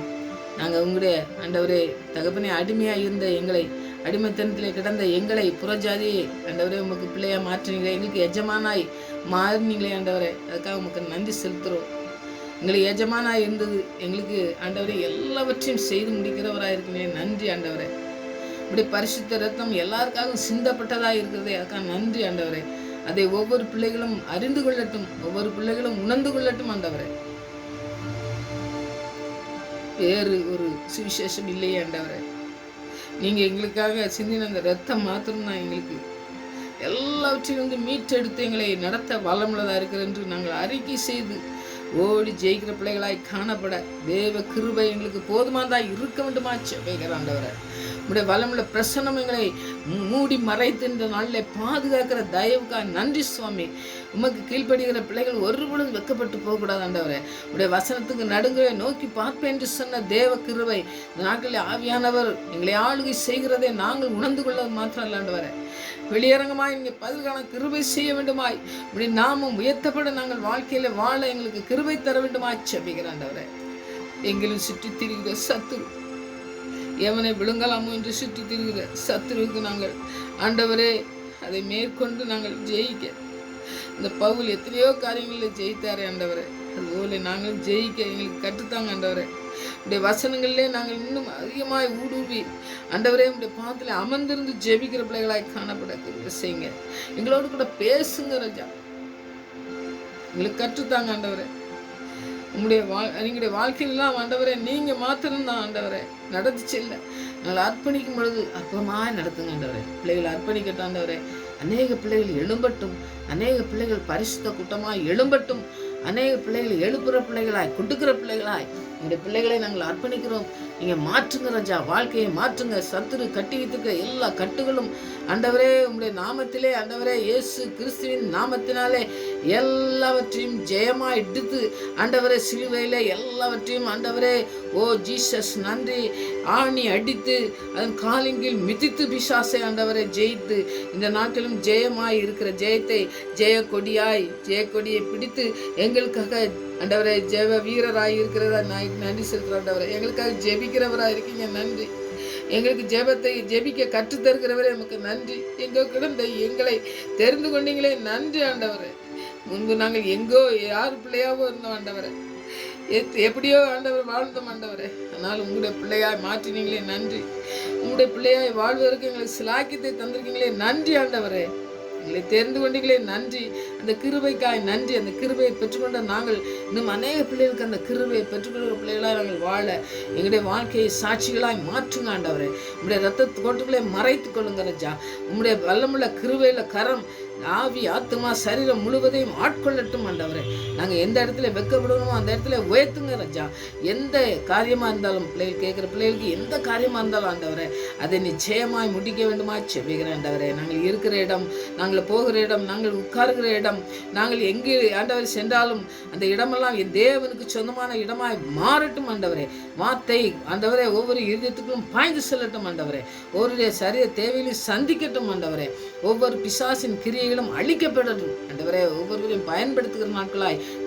நாங்கள் உங்களுடைய ஆண்டவரே தகப்பனே அடிமையாக இருந்த எங்களை, அடிமைத்தனத்திலே கிடந்த எங்களை, புறஜாதியை ஆண்டவரே உமக்கு பிள்ளையாக மாற்றினீங்களே, எங்களுக்கு எஜமானாய் மாறினீங்களே ஆண்டவரே, அதுக்காக உமக்கு நன்றி செலுத்துகிறோம். எங்களுக்கு எஜமானாக இருந்தது எங்களுக்கு ஆண்டவரே எல்லாவற்றையும் செய்து முடிக்கிறவராக இருக்கிறே நன்றி ஆண்டவரே. இப்படி பரிசுத்த ரத்தம் எல்லாருக்காகவும் சிந்தப்பட்டதாக இருக்கிறதே, அதுக்காக நன்றி ஆண்டவரே. அதை ஒவ்வொரு பிள்ளைகளும் அறிந்து கொள்ளட்டும், ஒவ்வொரு பிள்ளைகளும் உணர்ந்து கொள்ளட்டும் ஆண்டவரே. வேறு ஒரு சுவிசேஷம் இல்லையே ஆண்டவரே. நீங்கள் எங்களுக்காக சிந்தின அந்த ரத்தம் மாத்திரம்தான் எங்களுக்கு எல்லாவற்றையும் வந்து மீட்டெடுத்து எங்களை நடத்த வளமுள்ளதாக இருக்கிறது என்று நாங்கள் அறிக்கை செய்து ஓடி ஜெயிக்கிற பிள்ளைகளாய் காணப்பட தேவ கிருபை எங்களுக்கு போதுமானதாக இருக்க வேண்டுமா செபிக்கிறேன் ஆண்டவரே. உங்களுடைய வளமுள்ள பிரசன்னம் எங்களை மூடி மறைத்து இந்த நாளில் பாதுகாக்கிற தயவுக்காக நன்றி சுவாமி. உமக்கு கீழ்ப்படுகிற பிள்ளைகள் ஒரு பொழுதும் வெக்கப்பட்டு போகக்கூடாது ஆண்டவரே. உடைய வசனத்துக்கு நடுங்கவே நோக்கி பார்ப்பேன் என்று சொன்ன தேவ கிருபை இந்த நாட்களில் ஆவியானவர் எங்களை ஆளுகை செய்கிறதை நாங்கள் உணர்ந்து கொள்ளது மாத்திரம் இல்லை ஆண்டவரே. வெளியரங்கமாய் நீங்கள் பதில்கான கிருபை செய்ய வேண்டுமாய், இப்படி நாமும் உயர்த்தப்பட நாங்கள் வாழ்க்கையில் வாழ எங்களுக்கு கிருபை தர வேண்டுமாய் செபிக்கிறேன் ஆண்டவரே. எங்களும் சுற்றி திரிகிற சத்துரு, எவனை விழுங்கலாமோ என்று சுற்றி திரிகிற சத்துருவுக்கு நாங்கள் ஆண்டவரே அதை மேற்கொண்டு நாங்கள் ஜெயிக்க, இந்த பவுல் எத்தனையோ காரியங்களில் ஜெயித்தாரே ஆண்டவரே, அதுபோல நாங்கள் ஜெயிக்க எங்களுக்கு கற்றுத்தாங்க ஆண்டவரே. உடைய வசனங்களிலே நாங்கள் இன்னும் அதிகமாய் ஊடுருவி ஆண்டவரே உடைய பாதத்தில் அமர்ந்திருந்து ஜெபிக்கிற பிள்ளைகளாய் காணப்பட செய்யுங்க. எங்களோடு கூட பேசுங்க ராஜா, எங்களுக்கு கற்றுத்தாங்க ஆண்டவரே. எங்களுடைய வாழ்க்கையிலாம் ஆண்டவரே நீங்கள் மாத்திரம்தான் ஆண்டவரே நடத்தி செல்ல நாங்கள் அர்ப்பணிக்கும் பொழுது அற்புதமாக நடத்துங்க ஆண்டவரே. பிள்ளைகளை அர்ப்பணிக்கட்டும் ஆண்டவரே. அநேக பிள்ளைகள் எழும்பட்டும், அநேக பிள்ளைகள் பரிசுத்த கூட்டமாய் எழும்பட்டும், அநேக பிள்ளைகள் எழுப்புகிற பிள்ளைகளாய் கொடுக்குற பிள்ளைகளாய் எங்களுடைய பிள்ளைகளை நாங்கள் அர்ப்பணிக்கிறோம். நீங்கள் மாற்றுங்க ராஜா, வாழ்க்கையை மாற்றுங்க. சத்துரு கட்டி வைத்திருக்கிற எல்லா கட்டுகளும் ஆண்டவரே உங்களுடைய நாமத்திலே ஆண்டவரே இயேசு கிறிஸ்துவின் நாமத்தினாலே எல்லாவற்றையும் ஜெயமாக எடுத்து ஆண்டவரே சிலுவையில் எல்லாவற்றையும் ஆண்டவரே ஓ ஜீசஸ் நன்றி ஆணி அடித்து அதன் காலின்கீழ் மிதித்து பிசாசை ஆண்டவரை ஜெயித்து இந்த நாட்டிலும் ஜெயமாய் இருக்கிற ஜெயத்தை ஜெயக்கொடியை பிடித்து எங்களுக்காக ஆண்டவரை ஜெப வீரராய் இருக்கிறதா நான் நன்றி செலுத்துகிறேன். ஆண்டவரை எங்களுக்காக ஜெபிக்கிறவராக இருக்கீங்க, நன்றி. எங்களுக்கு ஜெபத்தை ஜெபிக்க கற்றுத்தருகிறவரே நமக்கு நன்றி. எங்கோ கிடந்த எங்களை தெரிந்து கொண்டீங்களே, நன்றி ஆண்டவரே. முன்பு நாங்கள் எங்கோ யார் பிள்ளையாவோ இருந்தோம் ஆண்டவரை, எப்படியோ ஆண்டவர் வாழ்ந்தோம் ஆண்டவரே. ஆனால் உங்களுடைய பிள்ளையாய் மாற்றினீங்களே, நன்றி. உங்களுடைய பிள்ளையாய் வாழ்வதற்கு எங்களுக்கு சிலாக்கியத்தை தந்திருக்கீங்களே, நன்றி ஆண்டவரே. எங்களை தெரிந்து கொண்டீங்களே, நன்றி. அந்த கிருபைக்காய் நன்றி. அந்த கிருபையை பெற்றுக்கொண்ட நாங்கள் இன்னும் அநேக பிள்ளைகளுக்கு அந்த கிருபையை பெற்றுக்கொள்கிற பிள்ளைகளாக நாங்கள் வாழ எங்களுடைய வாழ்க்கையை சாட்சிகளாய் மாற்றுங்க ஆண்டவரே. உங்களுடைய ரத்த கோட்டுகளை மறைத்து கொள்ளுங்க ராஜா. உங்களுடைய வல்லமுள்ள கிருபையில கரம் ஆவி ஆத்மா சரீரம் முழுவதையும் ஆட்கொள்ளட்டும் ஆண்டவரே. நாங்கள் எந்த இடத்துல வெட்கப்படணுமோ அந்த இடத்துல உயர்த்துங்க ராஜா. எந்த காரியமாக இருந்தாலும் பிள்ளைகள் கேட்குற பிள்ளைகளுக்கு எந்த காரியமாக இருந்தாலும் ஆண்டவரே அதை நிச்சயமாய் முடிக்க வேண்டுமா செபிக்கிறேன் ஆண்டவரே. நாங்கள் இருக்கிற இடம், நாங்கள் போகிற இடம், நாங்கள் உட்காருகிற இடம், நாங்கள் எங்கே ஆண்டவரை சென்றாலும் அந்த இடமெல்லாம் என் தேவனுக்கு சொந்தமான இடமாய் மாறட்டும் ஆண்டவரே. வார்த்தை ஆண்டவரே ஒவ்வொரு இருதயத்துக்கும் பாய்ந்து செல்லட்டும் ஆண்டவரே. ஒவ்வொருடைய சரீர தேவையிலும் சந்திக்கட்டும் ஆண்டவரே. ஒவ்வொரு பிசாசின் கிரியைகளும் அழிக்கப்படட்டும் ஆண்டவரே. ஒவ்வொருவரையும் பயன்படுத்துகிற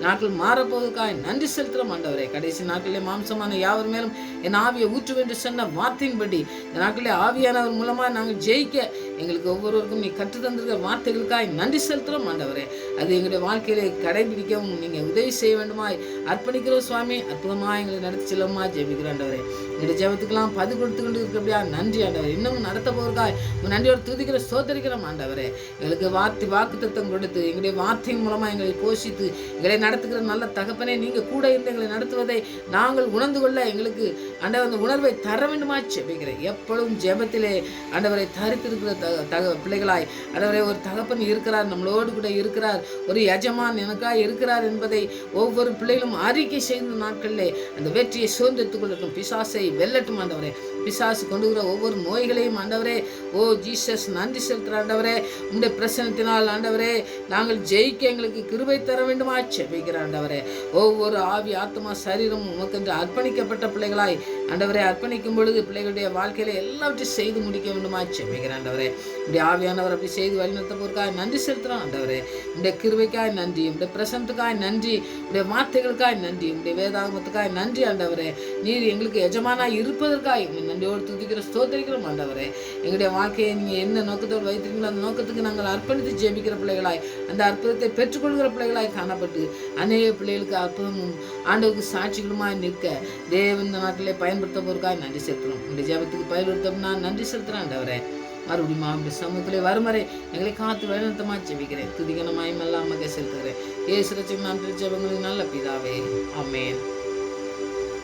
நாட்கள் மாறப்போவதற்காக நன்றி செலுத்துகிறோம் ஆண்டவரே. கடைசி நாட்களிலே மாம்சமான யாவர் மேலும் என் ஆவியை ஊற்று என்று சொன்ன வார்த்தையின்படி இந்த நாட்களிலே ஆவியானவர் மூலமாக நாங்கள் ஜெயிக்க எங்களுக்கு ஒவ்வொருவருக்கும் நீ கற்று தந்திருக்கிற வார்த்தைகளுக்காக நன்றி செலுத்துகிறோம் ஆண்டவரே. அது எங்களுடைய வாழ்க்கையிலே கடைபிடிக்கவும் நீங்கள் உதவி செய்ய வேண்டுமாய் அர்ப்பணிக்கிறோம் சுவாமி. அற்புதமாக எங்களை நடத்தி செல்லமா ஜெபிக்கிறோம் ஆண்டவரே. எங்களுடைய ஜெபத்துக்கெல்லாம் பதில் கொடுத்து கொண்டு இருக்கிறபடியா நன்றி ஆண்டவரே. இன்னும் நடத்த போவதற்காக நன்றியோடு துதிக்கிற சோதரிக்கிறோம் ஆண்டவரே. எங்களுக்கு வாக்கு தத்துவம் கொடுத்து எங்களுடைய வார்த்தையின் மூலமாக எங்களை போஷித்து எங்களை நடத்துகிற நல்ல தகப்பனே, நீங்கள் கூட இருந்து எங்களை நடத்துவதை நாங்கள் உணர்ந்து கொள்ள எங்களுக்கு ஆண்டவர் அந்த உணர்வை தர வேண்டுமா ஜெபிக்கிறேன். எப்பொழுதும் ஜெபத்திலே ஆண்டவரை தரித்திருக்கிற பிள்ளைகளாய் ஆண்டவரே ஒரு தகப்பன் இருக்கிறார், நம்மளோடு கூட இருக்கிறார், ஒரு எஜமான் எனக்காக இருக்கிறார் என்பதை ஒவ்வொரு பிள்ளைகளும் அறிக்கை செய்த நாட்களிலே அந்த வெற்றியை சுதந்திரத்துக் கொள்ளட்டும். பிசாசை வெல்லட்டும் ஆண்டவரே. பிசாசு கொண்டுகிற ஒவ்வொரு நோய்களையும் ஆண்டவரே ஓ ஜீசஸ் நன்றி செலுத்துகிற ஆண்டவரே. உங்களுடைய பிரசனத்தினால் ஆண்டவரே நாங்கள் ஜெயிக்க எங்களுக்கு கிருபை தர வேண்டுமா செபிக்கிற ஆண்டவரே. ஒவ்வொரு ஆவி ஆத்மா சரீரமும் உமக்கென்று அர்ப்பணிக்கப்பட்ட பிள்ளைகளாய் ஆண்டவரை அர்ப்பணிக்கும் பொழுது பிள்ளைகளுடைய வாழ்க்கையில எல்லாவற்றையும் செய்து முடிக்க வேண்டுமா செபிக்கிற ஆண்டவரே. இப்படி ஆவியானவர் அப்படி செய்து வழிநடத்த போறதுக்காக நன்றி செலுத்துகிறோம் ஆண்டவரே. உடைய கிருபைக்காய் நன்றி, உடைய பிரசனத்துக்காய் நன்றி, உடைய வார்த்தைகளுக்காய் நன்றி, உடைய வேதாகமத்துக்காய் நன்றி ஆண்டவரே. நீர் எங்களுக்கு எஜமானாய் இருப்பதற்காய் நன்றியோடு துதிக்கிற ஸ்தோத்திரிக்கிறோம் ஆண்டவரே. எங்களுடைய வாழ்க்கையை நீங்கள் என்ன நோக்கத்தோடு வைத்திருக்கீங்களோ அந்த நோக்கத்துக்கு நாங்கள் அர்ப்பணித்து ஜெபிக்கிற பிள்ளைகளாய் அந்த அற்புதத்தை பெற்றுக்கொள்கிற பிள்ளைகளாய் காணப்பட்டு அநேக பிள்ளைகளுக்கு அற்புதமும் ஆண்டவருக்கு சாட்சிகளுமாய் நிற்க தேவன் இந்த நாட்டிலே பயன்படுத்த போறதுக்காக நன்றி செலுத்துகிறோம். இந்த ஜெபத்துக்கு பயன்படுத்தோம்னா நன்றி செலுத்துகிறேன் ஆண்டவரே. மறுபடியும் அப்படி சமூகத்திலே வருமறை எங்களை காத்து வழிநடத்தமாக ஜெபிக்கிறேன். துதிகனமாயும் எல்லாம் மகை செலுத்துகிறேன். ஏசு ரட்சகன் நாம் ஜெபங்களுக்கு நல்ல பிதாவே, ஆமென்.